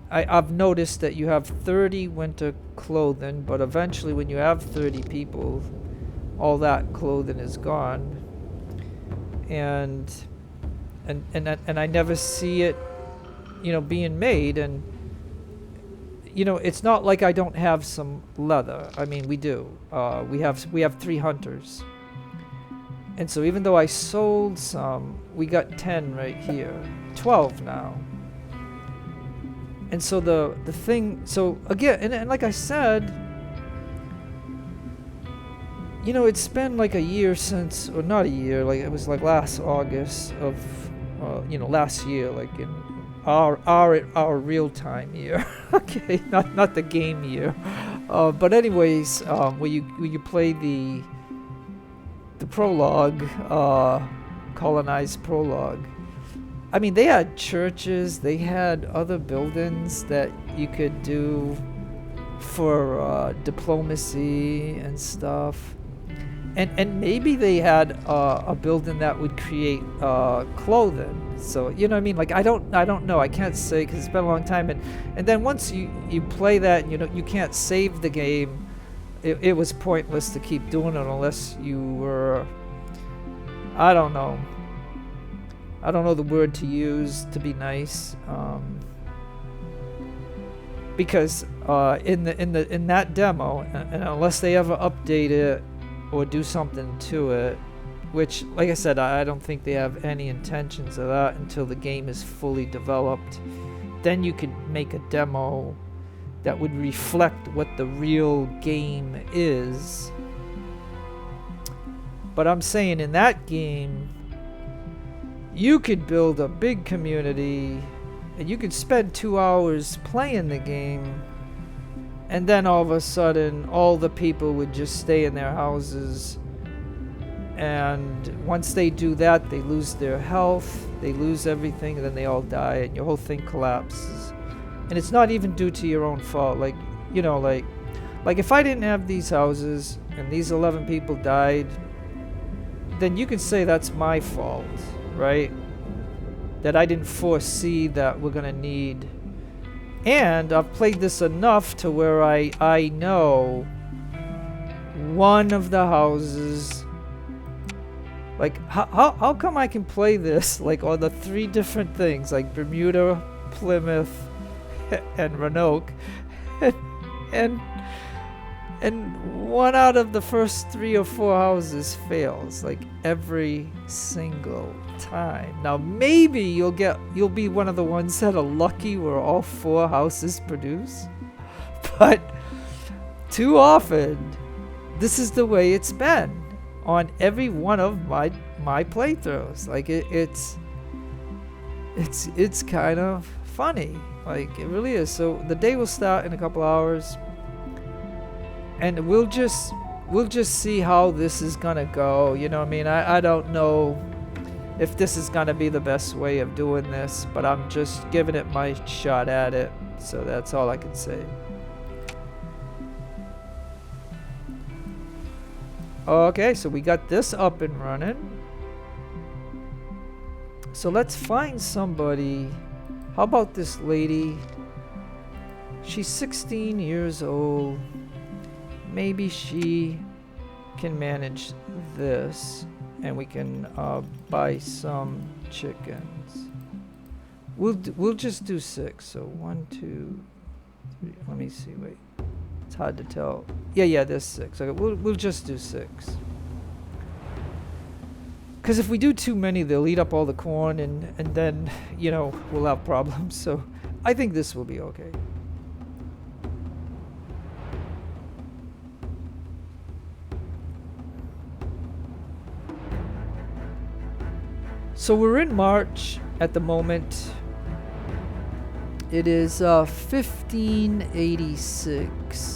S1: I've noticed that you have 30 winter clothing, but eventually when you have 30 people, all that clothing is gone. And I never see it, you know, being made. And, you know, it's not like I don't have some leather. I mean, we do. We have 3 hunters. And so even though I sold some, we got 10 right here. 12 now. And so the thing, so again, and like I said, you know, it's been like a year since, or not a year, like it was like last August of, you know, last year, like in our real time year. Okay, not the game year. But anyways, where you play the prologue, Colonize prologue. I mean, they had churches, they had other buildings that you could do for diplomacy and stuff. And maybe they had a building that would create clothing. So, you know what I mean? Like, I don't know. I can't say because it's been a long time. And then once you play that, you know, you can't save the game. It was pointless to keep doing it unless you were, I don't know the word to use to be nice. because in that demo, and unless they ever update it or do something to it, which, like I said, I don't think they have any intentions of that until the game is fully developed, then you could make a demo that would reflect what the real game is. But I'm saying in that game, you could build a big community and you could spend 2 hours playing the game, and then all of a sudden all the people would just stay in their houses, and once they do that, they lose their health, they lose everything, and then they all die and your whole thing collapses. And it's not even due to your own fault. Like, you know, like if I didn't have these houses and these 11 people died, then you could say that's my fault, right? That I didn't foresee that we're gonna need. And I've played this enough to where I know one of the houses, like how come I can play this like on the 3 different things, like Bermuda, Plymouth, and Roanoke, and 1 out of the first 3 or 4 houses fails, like every single time. Now maybe you'll be one of the ones that are lucky where all 4 houses produce, but too often this is the way it's been on every one of my playthroughs. Like it's kind of funny, like it really is. So the day will start in a couple hours, and we'll just see how this is gonna go. You know what I mean? I don't know if this is gonna be the best way of doing this, but I'm just giving it my shot at it. So that's all I can say. Okay, so we got this up and running. So let's find somebody. How about this lady? She's 16 years old. Maybe she can manage this, and we can buy some chickens. We'll just do 6. So 1, 2, 3. Let me see. Wait, it's hard to tell. Yeah, there's 6. Okay, we'll just do 6. Because if we do too many, they'll eat up all the corn, and then, you know, we'll have problems. So I think this will be okay. So we're in March at the moment. It is 1586.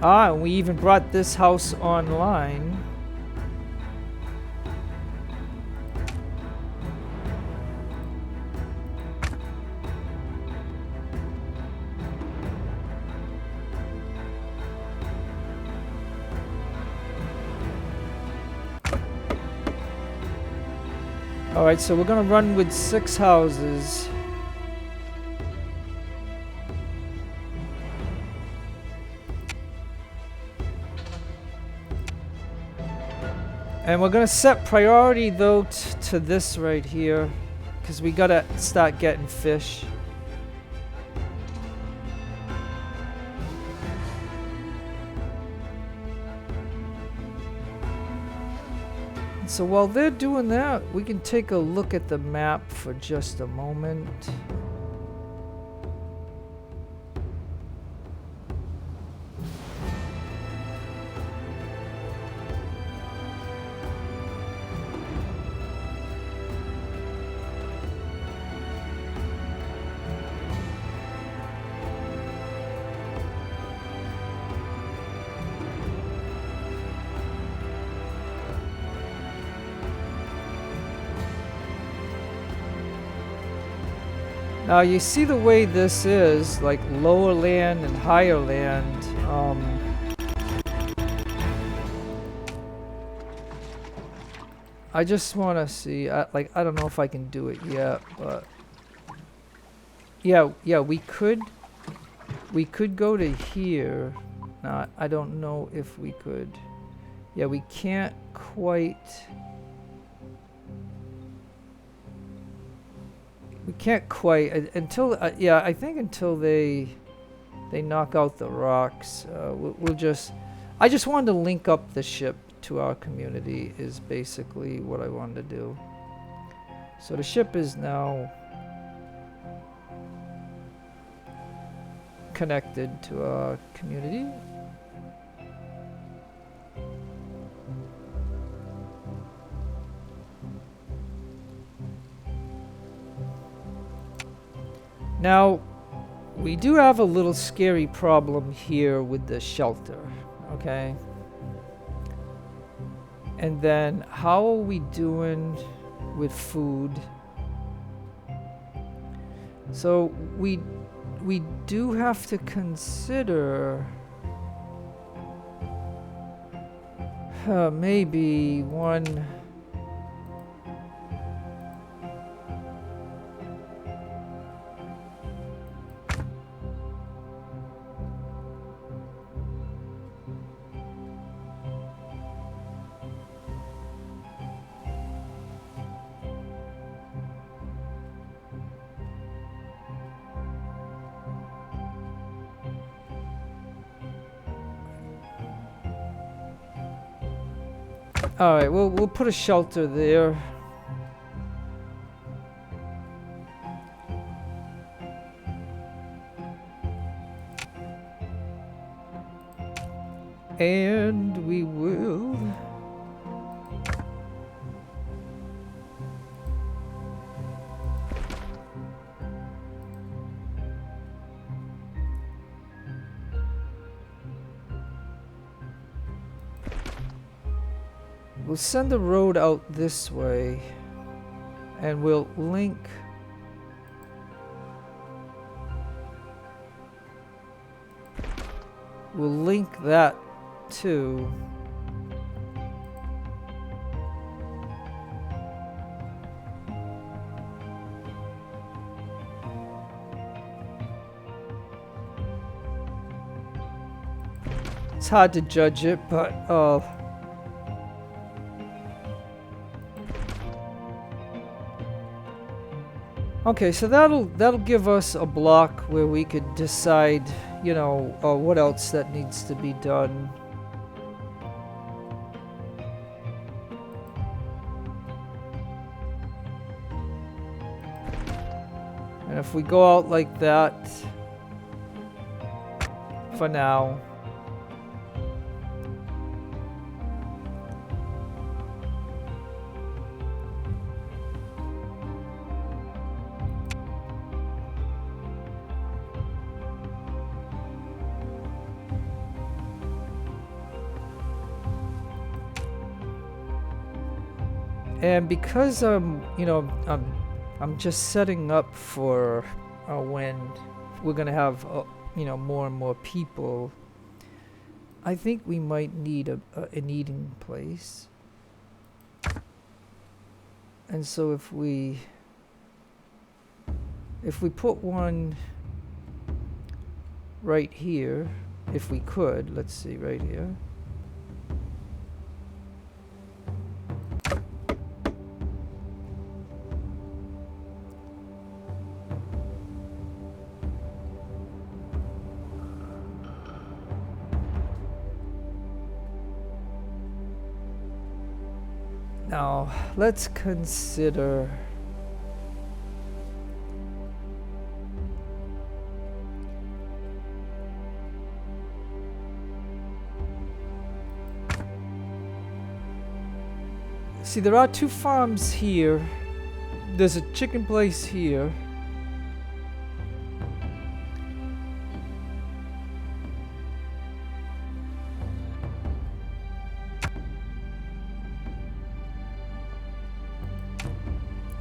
S1: And we even brought this house online. Alright, so we're gonna run with 6 houses. And we're gonna set priority though to this right here, because we gotta start getting fish. So while they're doing that, we can take a look at the map for just a moment. Now you see the way this is, like lower land and higher land. I just want to see, I don't know if I can do it yet, but yeah, we could go to here. Now I don't know if we could. Yeah, we can't quite... We can't quite... until... yeah, I think until they knock out the rocks, we'll just... I just wanted to link up the ship to our community is basically what I wanted to do. So the ship is now connected to our community. Now, we do have a little scary problem here with the shelter, okay? And then, how are we doing with food? So, we do have to consider maybe one... Alright, we'll put a shelter there. And we will... We'll send the road out this way, and we'll link... We'll link that to... It's hard to judge it, but okay, so that'll give us a block where we could decide, you know, what else that needs to be done. And if we go out like that for now. And because you know, I'm just setting up for when we're gonna have you know, more and more people, I think we might need an eating place. And so if we put one right here, if we could, let's see, right here. Now, let's consider see, there are two farms here. There's a chicken place here.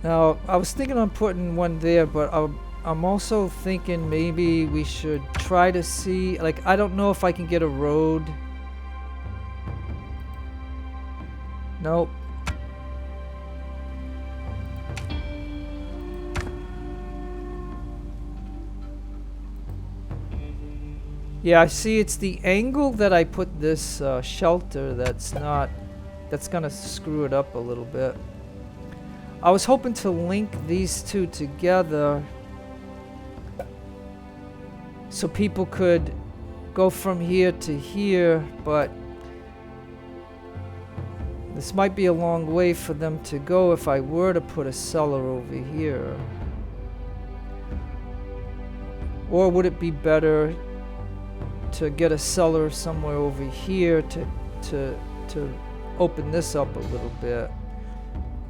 S1: Now, I was thinking on putting one there, but I'm also thinking maybe we should try to see, like, I don't know if I can get a road. Nope. Yeah, I see it's the angle that I put this shelter that's gonna screw it up a little bit. I was hoping to link these two together so people could go from here to here, but this might be a long way for them to go if I were to put a cellar over here. Or would it be better to get a cellar somewhere over here to open this up a little bit,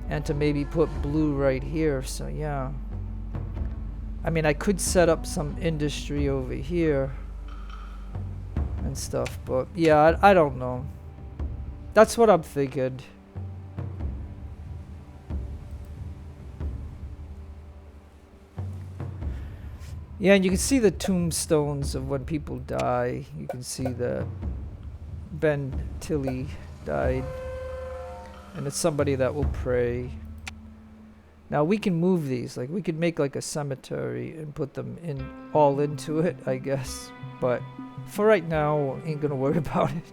S1: and to maybe put blue right here? So yeah, I mean, I could set up some industry over here and stuff, but yeah, I don't know. That's what I'm thinking. Yeah, and you can see the tombstones of when people die. You can see that Ben Tilly died, and it's somebody that will pray. Now we can move these, like we could make like a cemetery and put them in all into it, I guess. But for right now, ain't gonna worry about it.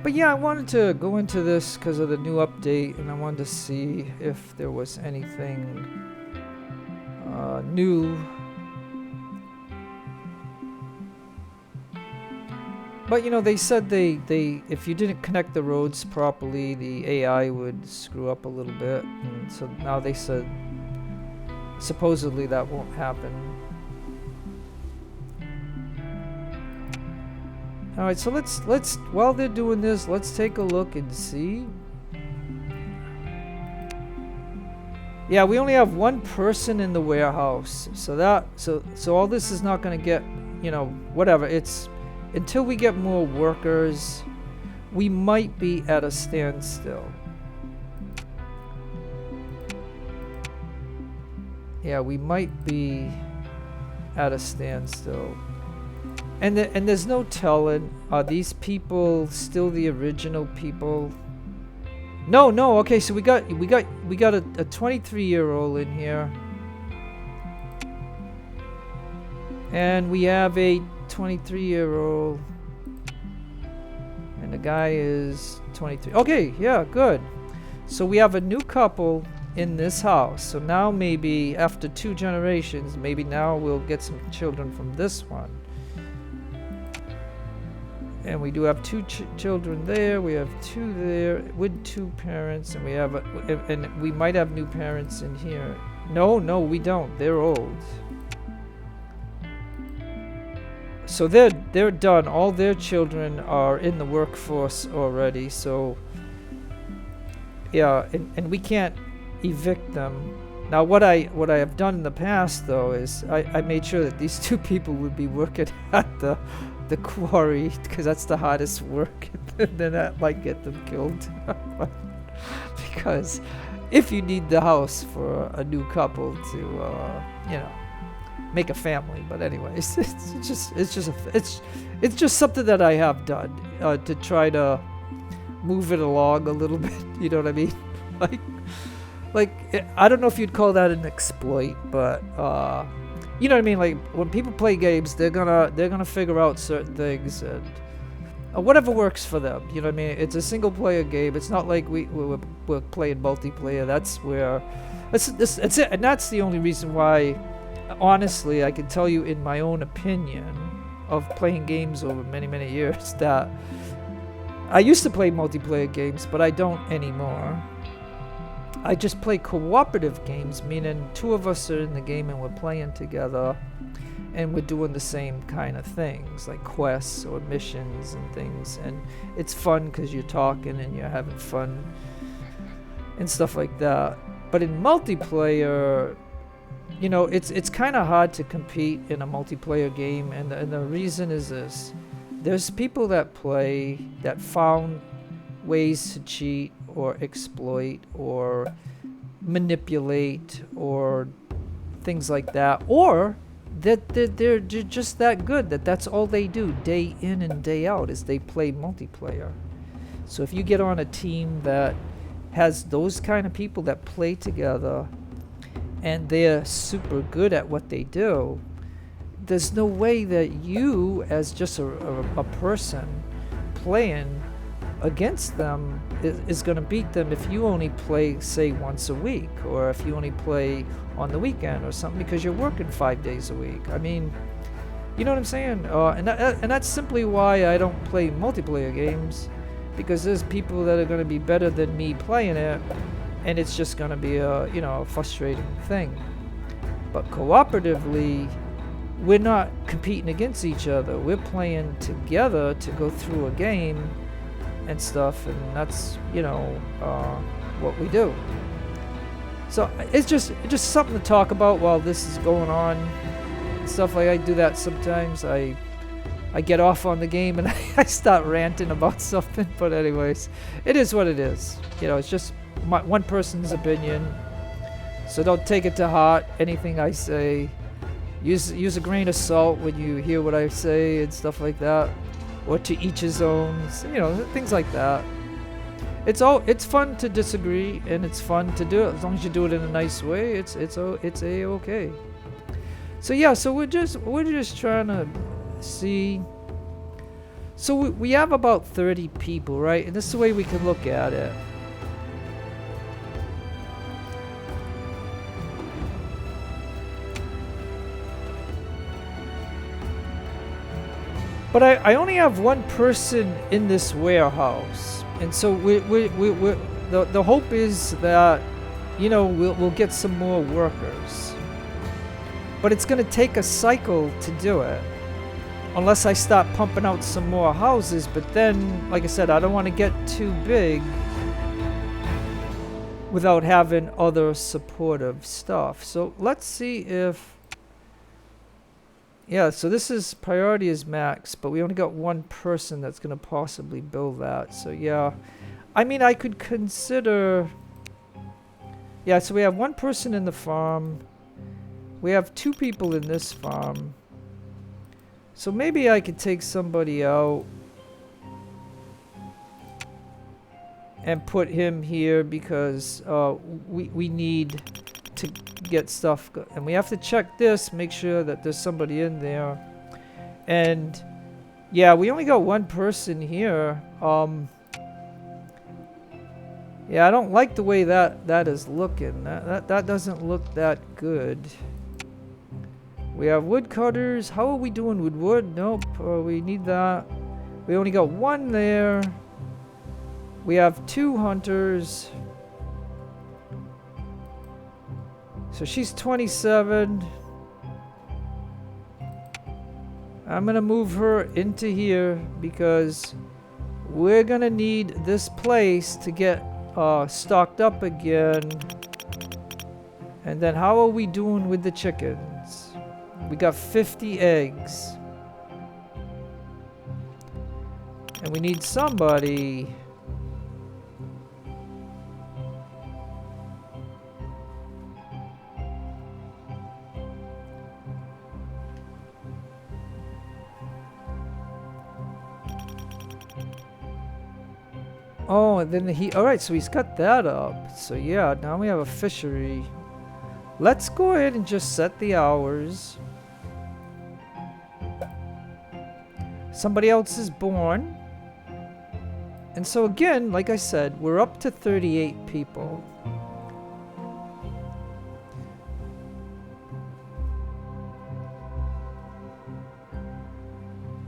S1: But yeah, I wanted to go into this because of the new update, and I wanted to see if there was anything new. But you know, they said they if you didn't connect the roads properly, the AI would screw up a little bit, and so now they said supposedly that won't happen. Alright, so let's while they're doing this, let's take a look and see. Yeah, we only have one person in the warehouse. So all this is not gonna get, you know, whatever. It's until we get more workers, we might be at a standstill. Yeah, we might be at a standstill. And there's no telling, are these people still the original people? No, okay, so we got a 23-year-old in here. And we have a 23-year-old. And the guy is 23. Okay, yeah, good. So we have a new couple in this house. So now maybe after 2 generations, maybe now we'll get some children from this one. And we do have 2 children there. We have 2 there with 2 parents, and we have and we might have new parents in here. No, we don't. They're old. So they're done. All their children are in the workforce already. So yeah, and we can't evict them. Now what I have done in the past though is I made sure that these 2 people would be working at the quarry, because that's the hardest work. Then that might get them killed. Because if you need the house for a new couple to you know, make a family. But anyways, it's just something that I have done to try to move it along a little bit. You know what I mean? Like I don't know if you'd call that an exploit, but you know what I mean? Like when people play games, they're gonna figure out certain things and whatever works for them. You know what I mean? It's a single player game. It's not like we're playing multiplayer. That's where that's it. And that's the only reason why, honestly, I can tell you in my own opinion of playing games over many years, that I used to play multiplayer games, but I don't anymore. I just play cooperative games, meaning 2 of us are in the game and we're playing together and we're doing the same kind of things, like quests or missions and things. And it's fun because you're talking and you're having fun and stuff like that. But in multiplayer, you know, it's kind of hard to compete in a multiplayer game. And the reason is this. There's people that play that found ways to cheat or exploit or manipulate or things like that, or they're just that good that that's all they do day in and day out is they play multiplayer. So if you get on a team that has those kind of people that play together and they're super good at what they do, there's no way that you as just a person playing against them is going to beat them if you only play, say, once a week, or if you only play on the weekend or something, because you're working 5 days a week. I mean, you know what I'm saying? And that's simply why I don't play multiplayer games, because there's people that are going to be better than me playing it, and it's just going to be a frustrating thing. But cooperatively, we're not competing against each other. We're playing together to go through a game and stuff, and that's what we do. So it's just something to talk about while this is going on and stuff. Like I do that sometimes. I get off on the game and I start ranting about something. But anyways, it is what it is. It's just one person's opinion. So don't take it to heart. Anything I say, use a grain of salt when you hear what I say and stuff like that. Or to each his own, things like that. It's fun to disagree, and it's fun to do it as long as you do it in a nice way. It's a-okay. So yeah, so we're just trying to see. So we have about 30 people, right? And this is the way we can look at it. But I only have one person in this warehouse, and so the hope is that we'll get some more workers. But it's going to take a cycle to do it, unless I start pumping out some more houses. But then, like I said, I don't want to get too big without having other supportive stuff. So let's see if. Yeah, so this is priority is max, but we only got one person that's going to possibly build that. So yeah, I mean, I could consider. Yeah, so we have one person in the farm. We have 2 people in this farm. So maybe I could take somebody out and put him here, because we need to get stuff and we have to check this, make sure that there's somebody in there. And yeah, we only got one person here. Yeah, I don't like the way that is looking. That doesn't look that good. We have woodcutters. How are we doing with wood? Nope. We need that. We only got one there. We have 2 hunters. So she's 27. I'm gonna move her into here because we're gonna need this place to get stocked up again. And then how are we doing with the chickens? We got 50 eggs. And we need somebody. Oh, and then alright, so he's got that up. So yeah, now we have a fishery. Let's go ahead and just set the hours. Somebody else is born. And so again, like I said, we're up to 38 people.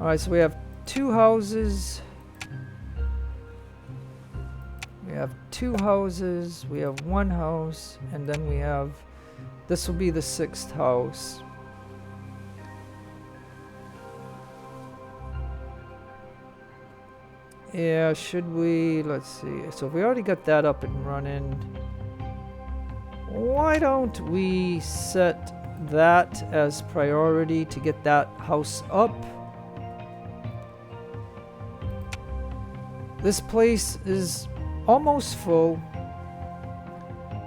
S1: Alright, so we have 2 houses. We have 2 houses, we have 1 house, and then we have, this will be the 6th house. Yeah, should we, let's see, so we already got that up and running. Why don't we set that as priority to get that house up? This place is almost full.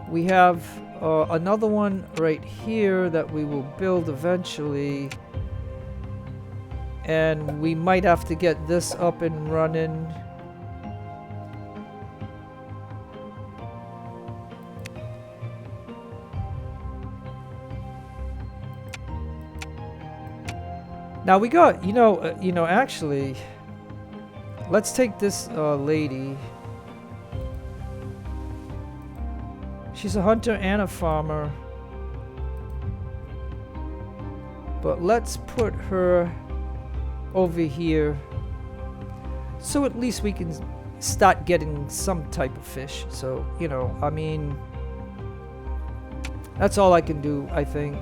S1: We have another one right here that we will build eventually. And we might have to get this up and running. Now we got, actually, let's take this lady. She's a hunter and a farmer. But let's put her over here. So at least we can start getting some type of fish. So, I mean, that's all I can do, I think.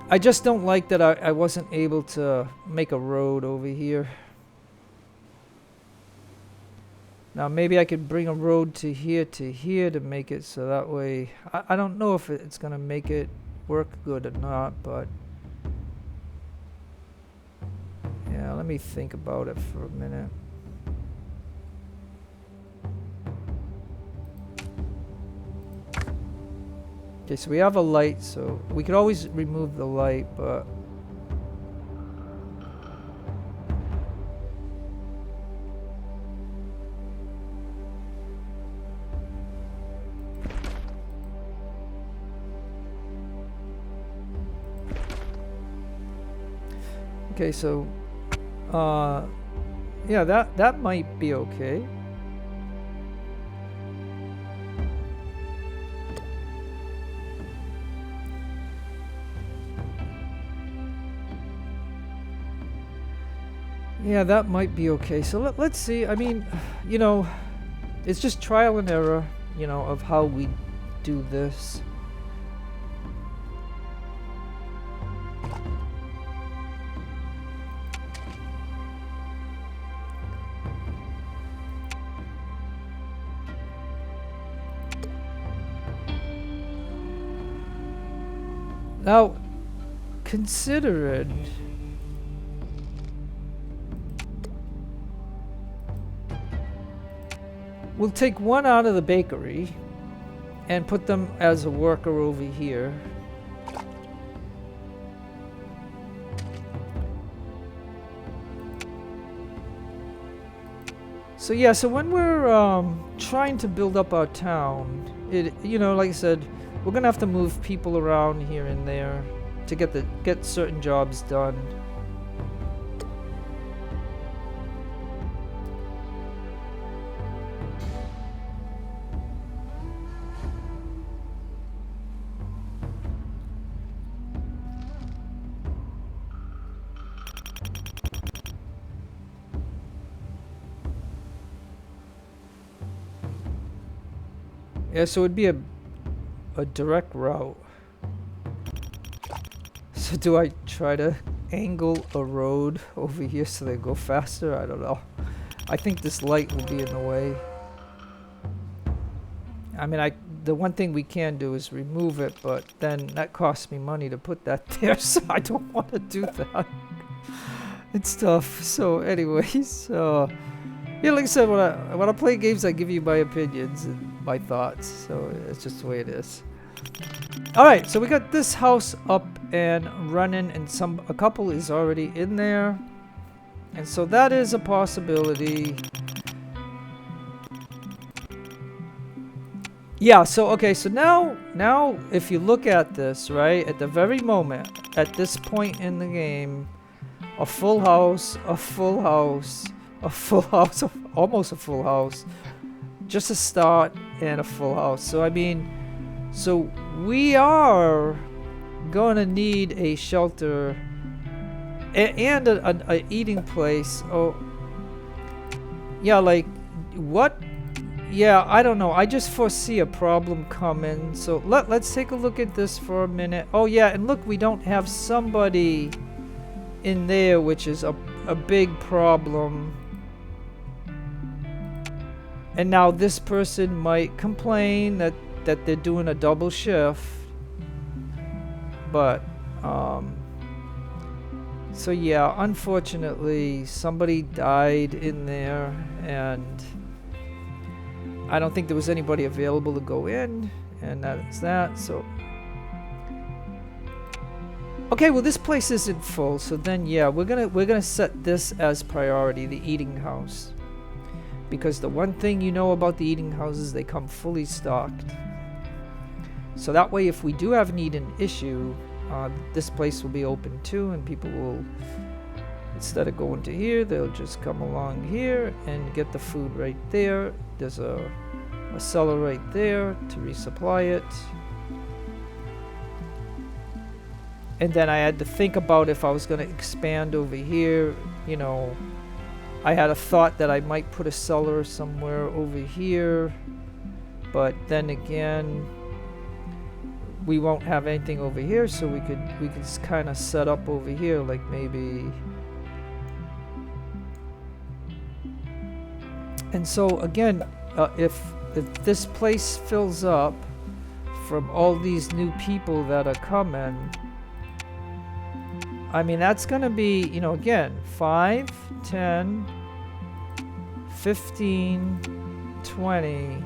S1: I just don't like that I wasn't able to make a road over here. Now maybe I could bring a road to here to make it so that way... I don't know if it's going to make it work good or not, but... Yeah, let me think about it for a minute. Okay, so we have a light, so we could always remove the light, but... Okay, so, yeah, that might be okay. Yeah, that might be okay. So let's see. I mean, it's just trial and error, of how we do this. Now, consider it. We'll take one out of the bakery and put them as a worker over here. So yeah, so when we're trying to build up our town, like I said, we're gonna have to move people around here and there to get certain jobs done. Yeah, so it'd be a direct route. So do I try to angle a road over here so they go faster? I don't know. I think this light will be in the way. I mean, the one thing we can do is remove it, but then that costs me money to put that there, so I don't want to do that. It's tough. So anyways, yeah, like I said, when I play games, I give you my opinions and my thoughts. So it's just the way it is. All right, so we got this house up and running, and a couple is already in there, and so that is a possibility. Yeah. So okay. So now, if you look at this, right, at the very moment, at this point in the game, a full house, a full house, a full house, almost a full house, just a start and a full house. So I mean, so we are gonna need a shelter and a eating place. Oh, yeah, like what? Yeah, I don't know. I just foresee a problem coming. So let's take a look at this for a minute. Oh yeah, and look, we don't have somebody in there, which is a big problem. And now this person might complain that they're doing a double shift. But, so yeah, unfortunately, somebody died in there, and I don't think there was anybody available to go in, and that's that. So okay, well this place isn't full, so then yeah, we're gonna set this as priority, the eating house, because the one thing you know about the eating houses, they come fully stocked. So that way, if we do have need an issue, this place will be open too, and people will, instead of going to here, they'll just come along here and get the food right there. There's a cellar right there to resupply it. And then I had to think about if I was going to expand over here, you know, I had a thought that I might put a cellar somewhere over here, but then again, we won't have anything over here, so we could kind of set up over here, like maybe. And so again, if this place fills up from all these new people that are coming, I mean, that's going to be, you know, again, 5, 10, 15, 20,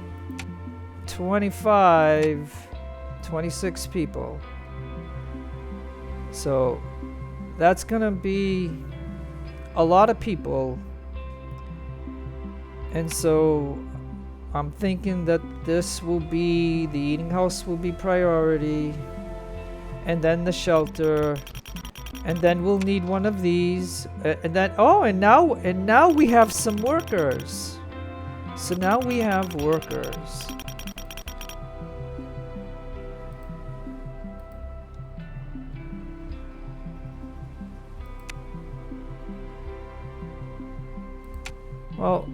S1: 25, 26 people. So that's going to be a lot of people. And so I'm thinking that this will be, the eating house will be priority, and then the shelter. And then we'll need one of these, and then and now we have some workers. So now we have workers. Well,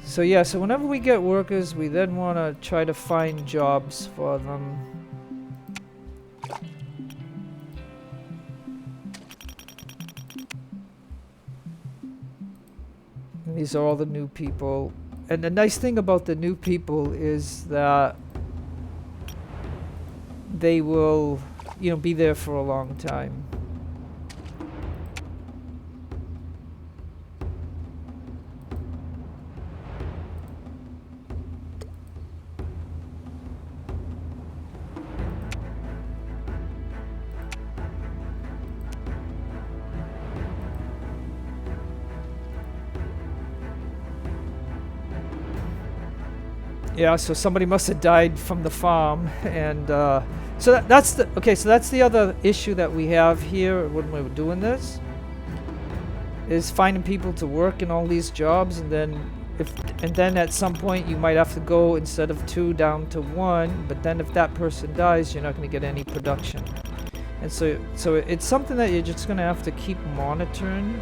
S1: so yeah, so whenever we get workers, we then want to try to find jobs for them. And these are all the new people. And the nice thing about the new people is that they will, you know, be there for a long time. Yeah, so somebody must have died from the farm, and so that's the So that's the other issue that we have here when we're doing this, is finding people to work in all these jobs, and then at some point you might have to go instead of 2 down to 1. But then if that person dies, you're not going to get any production, and so it's something that you're just going to have to keep monitoring.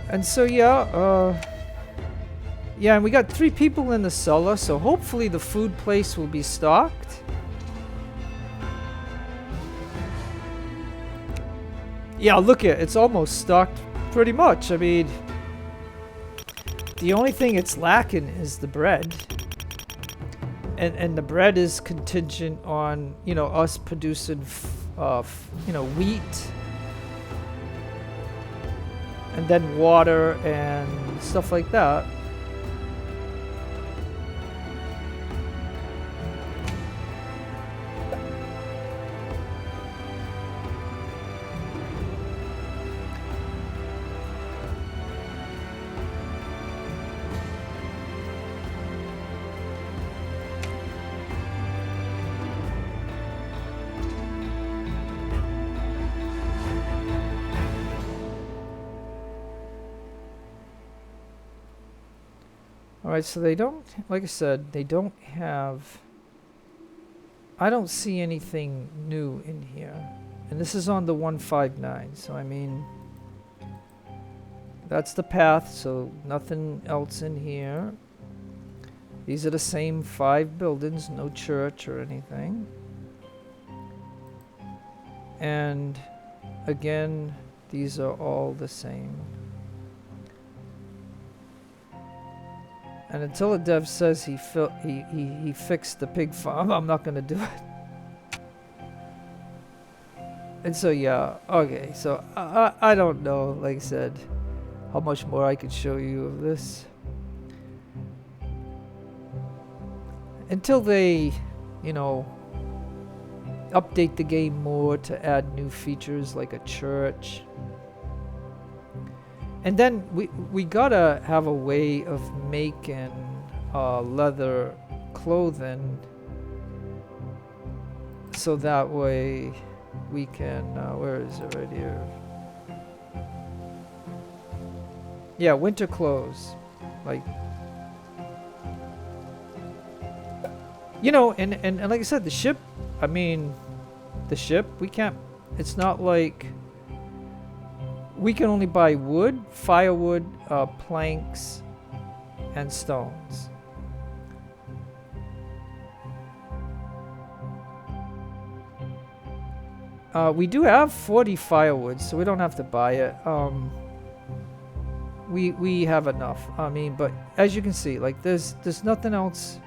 S1: And so yeah, and we got 3 people in the cellar, so hopefully the food place will be stocked. Yeah, look at it's almost stocked pretty much. I mean, the only thing it's lacking is the bread. And the bread is contingent on, you know, us producing you know, wheat, and then water and stuff like that. Alright, so they don't, like I said, they don't have, I don't see anything new in here. And this is on the 1.5.9, so I mean, that's the path, so nothing else in here. These are the same 5 buildings, no church or anything. And again, These are all the same. And until a dev says he fixed the pig farm, I'm not gonna do it. And so yeah, okay, so I don't know, like I said, how much more I could show you of this. Until they, you know, update the game more to add new features like a church. And then we gotta have a way of making leather clothing, so that way we can, where is it, right here? Yeah, winter clothes, like, you know, and like I said, the ship, I mean, the ship, we can't, it's not like we can only buy wood, firewood, planks, and stones. We do have 40 firewood, so we don't have to buy it. We have enough. I mean, but as you can see, like there's nothing else.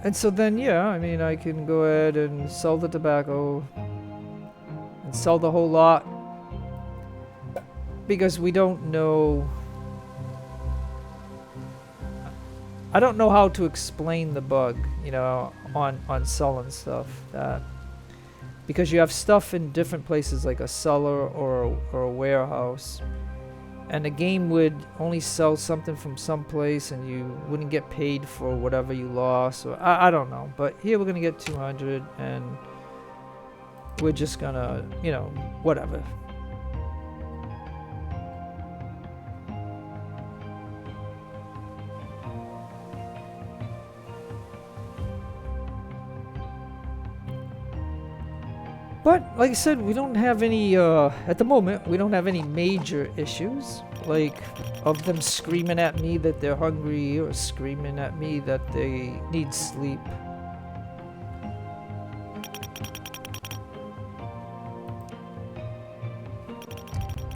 S1: And so then, yeah, I mean, I can go ahead and sell the tobacco and sell the whole lot, because we don't know. I don't know how to explain the bug, you know, on selling stuff, that because you have stuff in different places like a cellar or a warehouse, and the game would only sell something from some place and you wouldn't get paid for whatever you lost, or I don't know. But here we're gonna get 200 and we're just gonna, you know, whatever. But like I said, we don't have any, at the moment, we don't have any major issues, like of them screaming at me that they're hungry or screaming at me that they need sleep.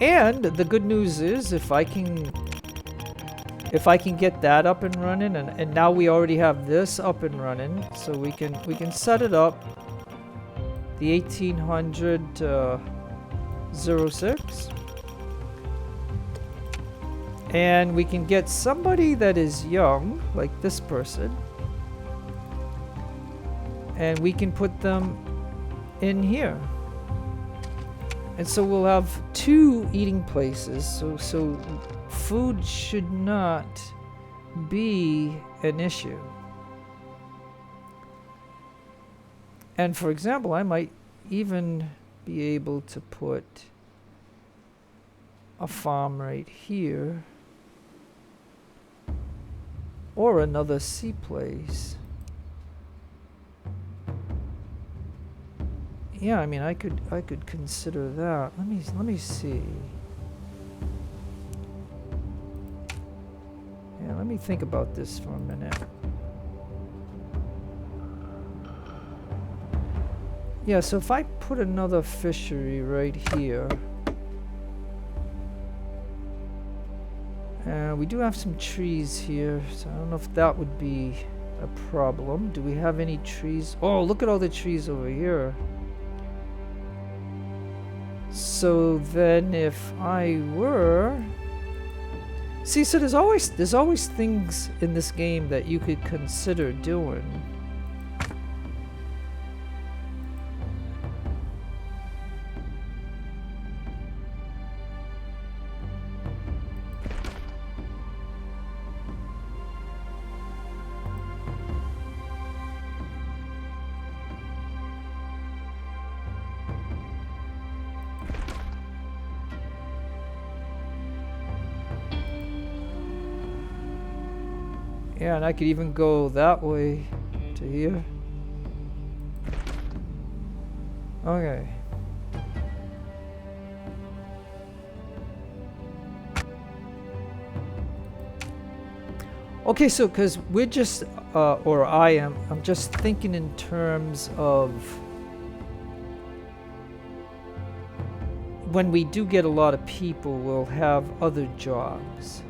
S1: And the good news is, if I can get that up and running, and now we already have this up and running, so we can set it up. The 1800 06, and we can get somebody that is young, like this person, and we can put them in here, and so we'll have 2 eating places, so food should not be an issue. And for example, I might even be able to put a farm right here, or another sea place. Yeah, I mean, I could consider that. Let me see. Yeah, let me think about this for a minute. Yeah, so if I put another fishery right here, we do have some trees here, so I don't know if that would be a problem. Do we have any trees? Oh, look at all the trees over here. So then if I were... See, so there's always things in this game that you could consider doing. Yeah, and I could even go that way to here. Okay. Okay, so because we're just, or I'm just thinking in terms of when we do get a lot of people, we'll have other jobs.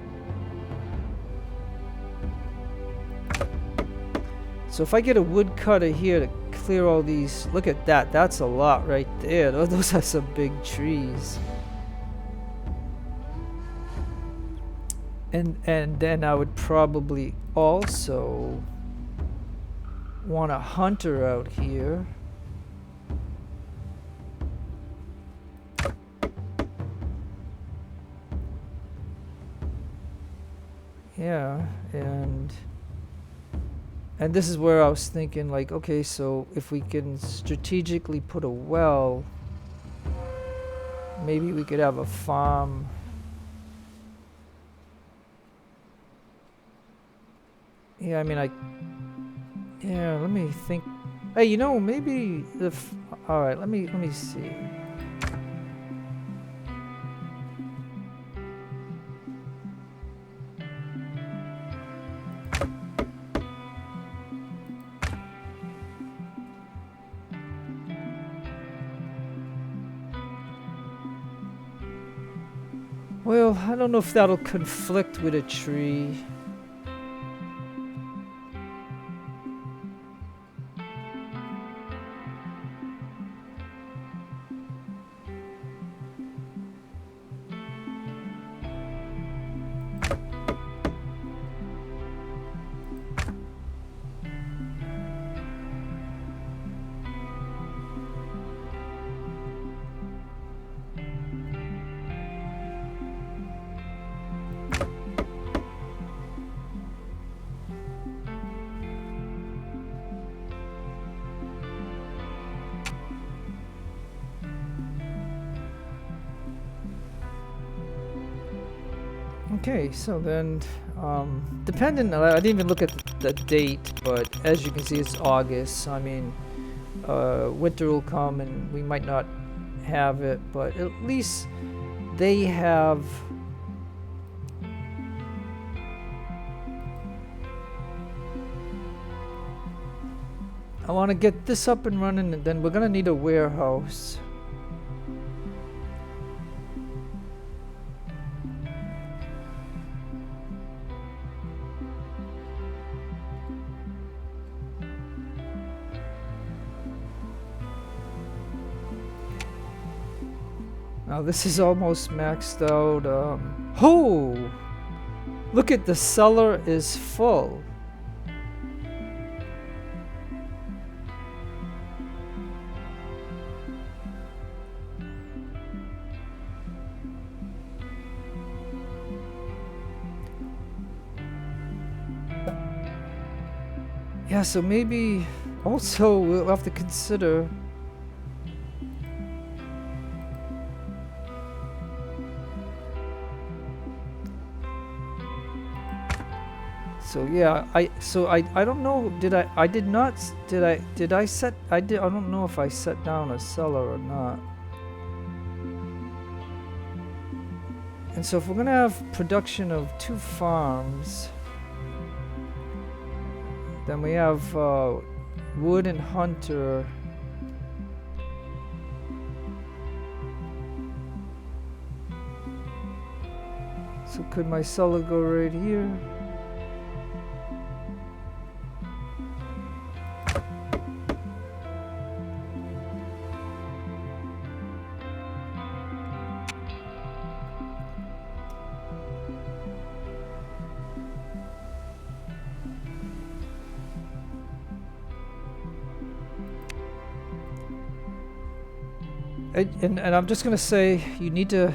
S1: So if I get a woodcutter here to clear all these, look at that, that's a lot right there. Those are some big trees. And then I would probably also want a hunter out here. Yeah, and this is where I was thinking, like, okay, so if we can strategically put a well, maybe we could have a farm. Yeah, I mean, yeah, let me think. Hey, you know, maybe all right, let me see. Well, I don't know if that'll conflict with a tree. Okay, so then, depending, I didn't even look at the date, but as you can see, it's August. I mean, winter will come and we might not have it, but at least they have. I want to get this up and running, and then we're gonna need a warehouse. Now this is almost maxed out. Oh! Look at the cellar is full. Yeah, so maybe also we'll have to consider. So yeah, I don't know, did I don't know if I set down a cellar or not. And so if we're gonna have production of 2 farms, then we have wood and hunter. So could my cellar go right here? And I'm just gonna say, you need to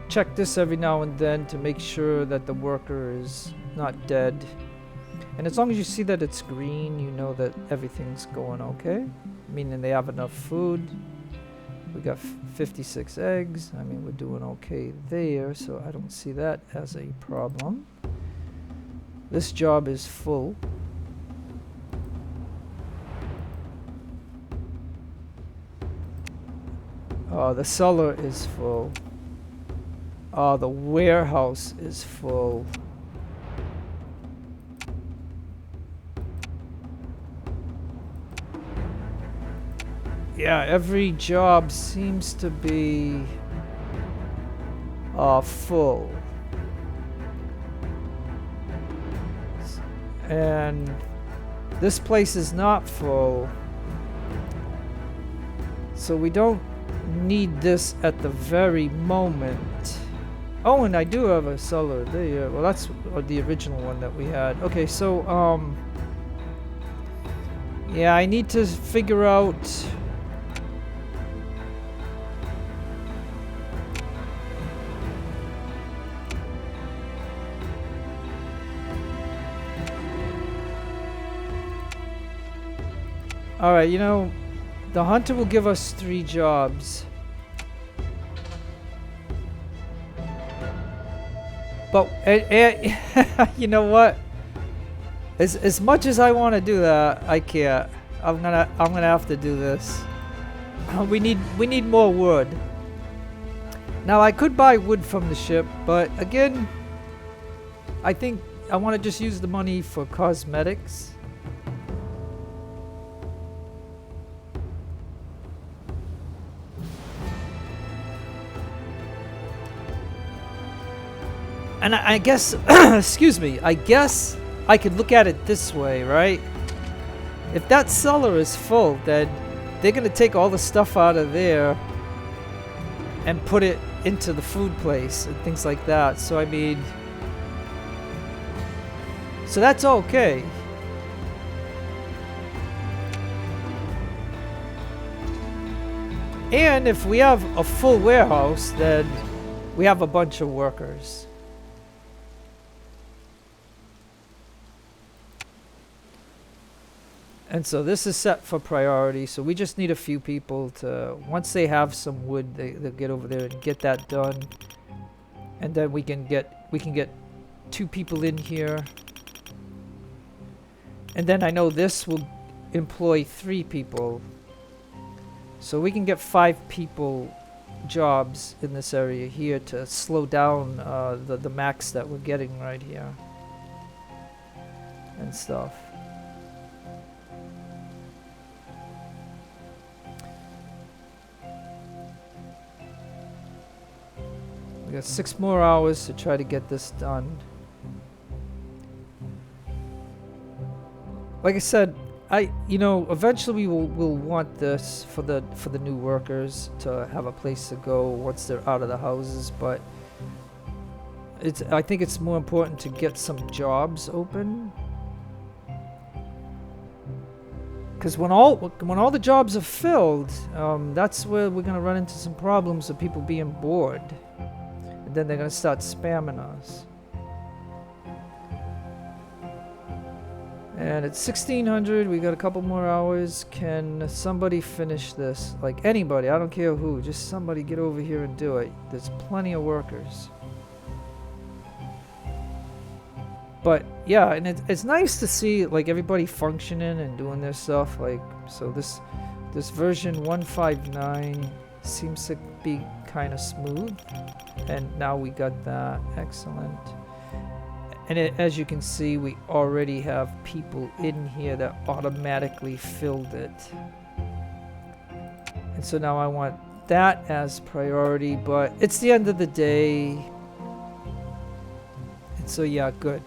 S1: check this every now and then to make sure that the worker is not dead. And as long as you see that it's green, you know that everything's going okay. Meaning they have enough food. We got 56 eggs. I mean, we're doing okay there, so I don't see that as a problem. This job is full. The cellar is full. The warehouse is full. Yeah, every job seems to be full. And this place is not full. So we don't need this at the very moment. Oh, and I do have a cellar there. Well, that's the original one that we had. Okay, so, yeah, I need to figure out... Alright, you know, the hunter will give us 3 jobs. But, you know what? As much as I want to do that, I can't. I'm gonna have to do this. We need more wood. Now I could buy wood from the ship, but again, I think I want to just use the money for cosmetics. And I guess, excuse me, I guess I could look at it this way, right? If that cellar is full, then they're going to take all the stuff out of there and put it into the food place and things like that. So, I mean, so that's okay. And if we have a full warehouse, then we have a bunch of workers. And so this is set for priority, so we just need a few people to, once they have some wood, they'll get over there and get that done. And then we can get 2 people in here. And then I know this will employ 3 people. So we can get 5 people jobs in this area here to slow down the max that we're getting right here. And stuff. We got 6 more hours to try to get this done. Like I said, you know, eventually we'll want this for the new workers to have a place to go once they're out of the houses, but I think it's more important to get some jobs open. Because when all the jobs are filled, that's where we're gonna run into some problems of people being bored. Then they're gonna start spamming us. And it's 1600. We got a couple more hours. Can somebody finish this? Like anybody, I don't care who. Just somebody get over here and do it. There's plenty of workers. But yeah, and it's nice to see like everybody functioning and doing their stuff. Like so, this version 1.5.9 seems to be kind of smooth. And now we got that. Excellent. And as you can see, we already have people in here that automatically filled it. And so now I want that as priority, but it's the end of the day. And so yeah, good.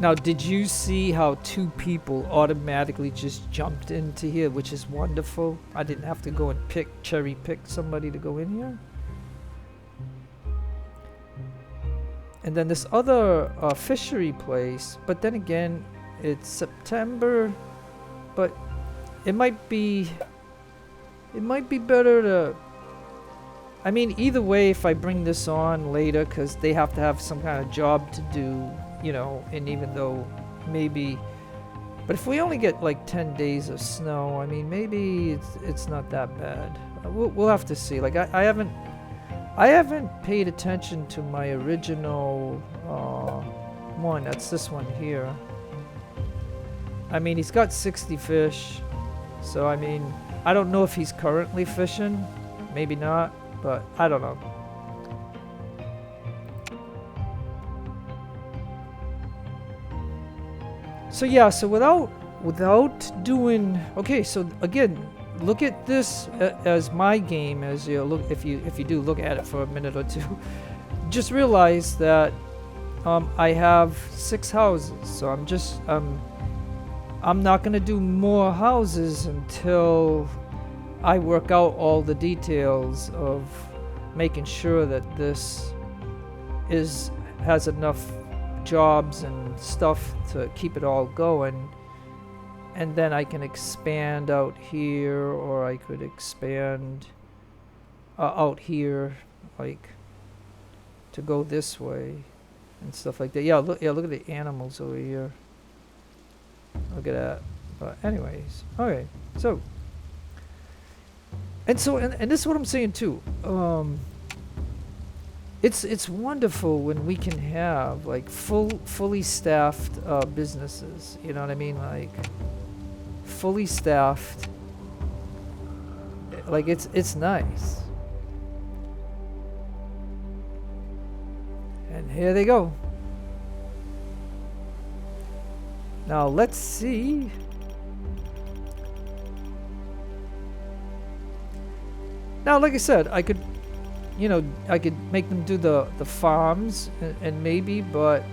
S1: Now, did you see how 2 people automatically just jumped into here, which is wonderful? I didn't have to go and cherry pick somebody to go in here. And then this other fishery place, but then again, it's September, but it might be better to, I mean, either way, if I bring this on later, because they have to have some kind of job to do, you know, and even though maybe, but if we only get like 10 days of snow, I mean, maybe it's not that bad. We'll have to see. Like I haven't paid attention to my original one. That's this one here. I mean, he's got 60 fish. So, I mean, I don't know if he's currently fishing. Maybe not, but I don't know. So, yeah, so without doing... Okay, so again... Look at this as my game, as you look. If you do look at it for a minute or two, just realized that I have 6 houses, so I'm not gonna do more houses until I work out all the details of making sure that this has enough jobs and stuff to keep it all going, and then I can expand out here, or I could expand out here, like to go this way and stuff like that. Look at the animals over here. Look at that. But anyways, okay. So and this is what I'm saying too. It's wonderful when we can have like fully staffed businesses. You know what I mean? Like fully staffed. Like it's nice. And here they go. Now let's see. Now, like I said, I could make them do the farms and maybe, but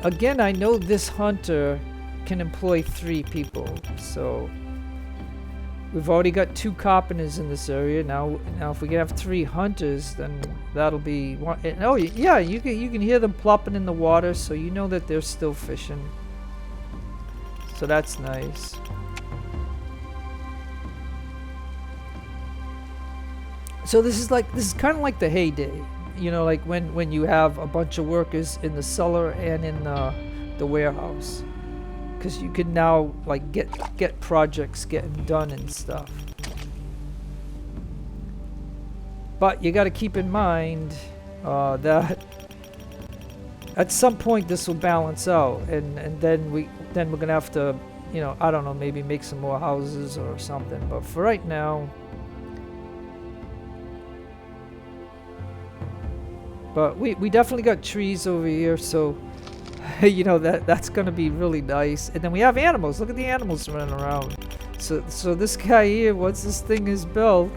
S1: again, I know this hunter can employ 3 people, so we've already got 2 carpenters in this area. Now if we can have 3 hunters, then that'll be one. And oh yeah, you can hear them plopping in the water, so you know that they're still fishing. So that's nice. So this is kind of like the heyday, you know, like when you have a bunch of workers in the cellar and in the warehouse, because you can now like get projects getting done and stuff. But you got to keep in mind that at some point this will balance out, and then we're gonna have to, you know, I don't know, maybe make some more houses or something. But for right now. But we definitely got trees over here, so you know that's gonna be really nice. And then we have animals. Look at the animals running around. So this guy here, once this thing is built,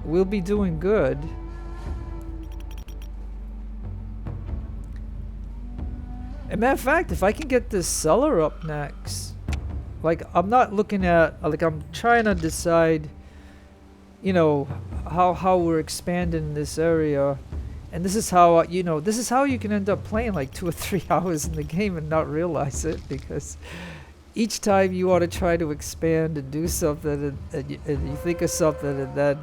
S1: we'll be doing good. And matter of fact, if I can get this cellar up next, like I'm not looking at, like I'm trying to decide, you know, how we're expanding this area. And this is how, you know, this is how you can end up playing like 2 or 3 hours in the game and not realize it, because each time you want to try to expand and do something, and you think of something, and then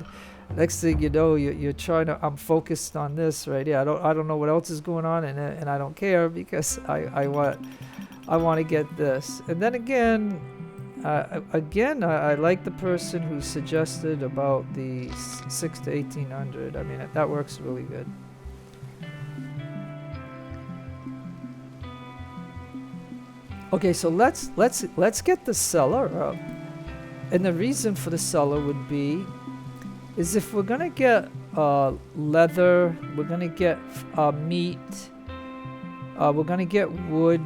S1: next thing you know, you're trying to, I'm focused on this right here. I don't know what else is going on, and I don't care, because I want to get this. And then again, I like the person who suggested about the 6 to 1800. I mean, that works really good. Okay, so let's get the cellar up. And the reason for the cellar would be is if we're gonna get leather, we're gonna get meat, we're gonna get wood.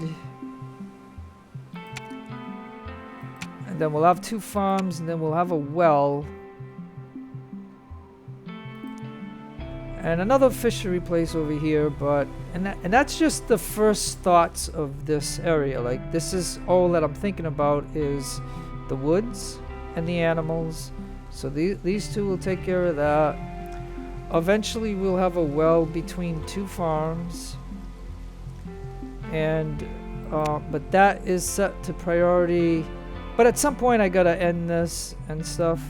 S1: Then we'll have 2 farms, and then we'll have a well and another fishery place over here. But and that's just the first thoughts of this area. Like, this is all that I'm thinking about is the woods and the animals. So these 2 will take care of that. Eventually we'll have a well between 2 farms, and but that is set to priority. But at some point I gotta end this and stuff.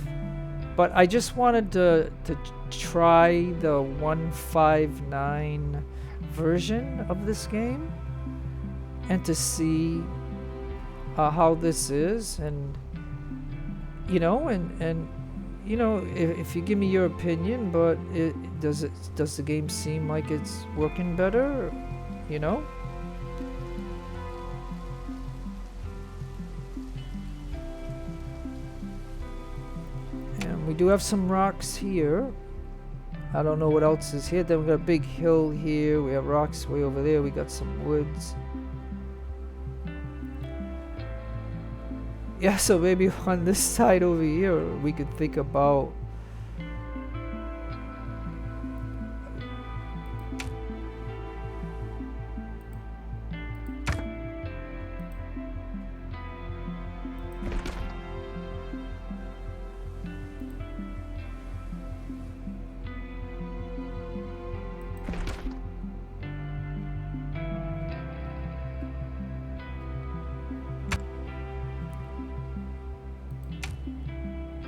S1: But I just wanted to try the 1.5.9 version of this game, and to see how this is, and you know, and you know, if you give me your opinion, but does the game seem like it's working better, you know? We do have some rocks here. I don't know what else is here. Then we got a big hill here. We have rocks way over there. We got some woods. Yeah, so maybe on this side over here we could think about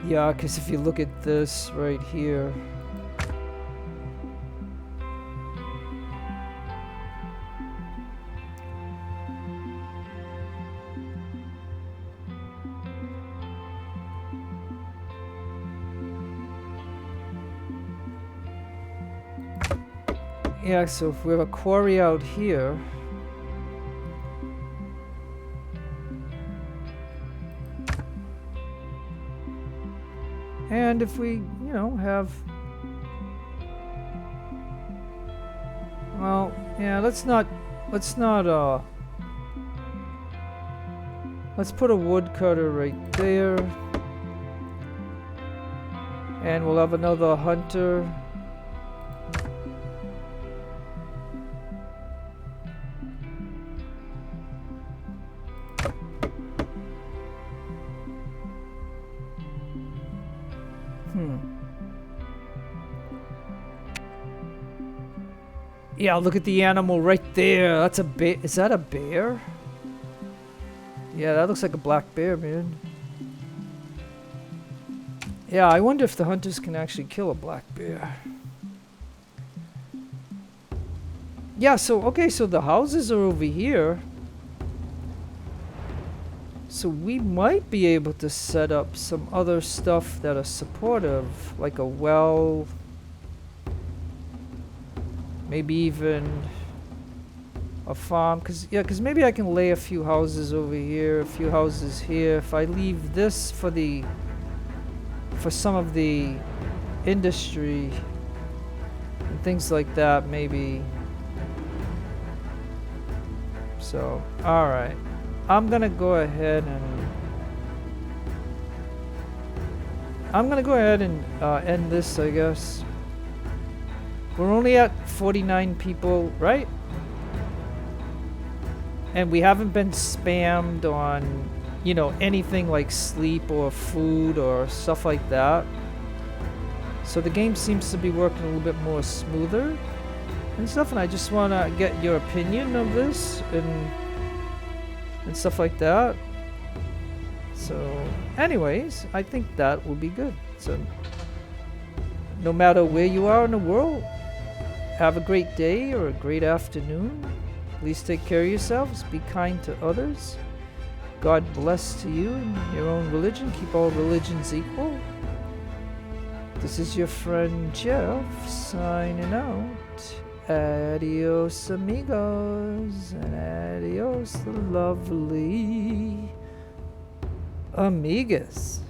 S1: Yeah, because if you look at this right here. Yeah, so if we have a quarry out here. And if we, you know, have... Well, yeah, let's not, let's put a woodcutter right there. And we'll have another hunter. Yeah, look at the animal right there. That's a bear. Is that a bear? Yeah, that looks like a black bear, man. Yeah, I wonder if the hunters can actually kill a black bear. Yeah, so, okay, so the houses are over here. So we might be able to set up some other stuff that are supportive, like a well... Maybe even a farm, cause maybe I can lay a few houses over here, a few houses here. If I leave this for some of the industry and things like that, maybe. So, all right, I'm gonna go ahead and end this, I guess. We're only at 49 people, right? And we haven't been spammed on, you know, anything like sleep or food or stuff like that. So the game seems to be working a little bit more smoother and stuff. And I just want to get your opinion of this and stuff like that. So anyways, I think that will be good. So no matter where you are in the world, have a great day or a great afternoon. Please take care of yourselves. Be kind to others. God bless to you in your own religion. Keep all religions equal. This is your friend Jeff signing out. Adios, amigos, and adios, the lovely amigas.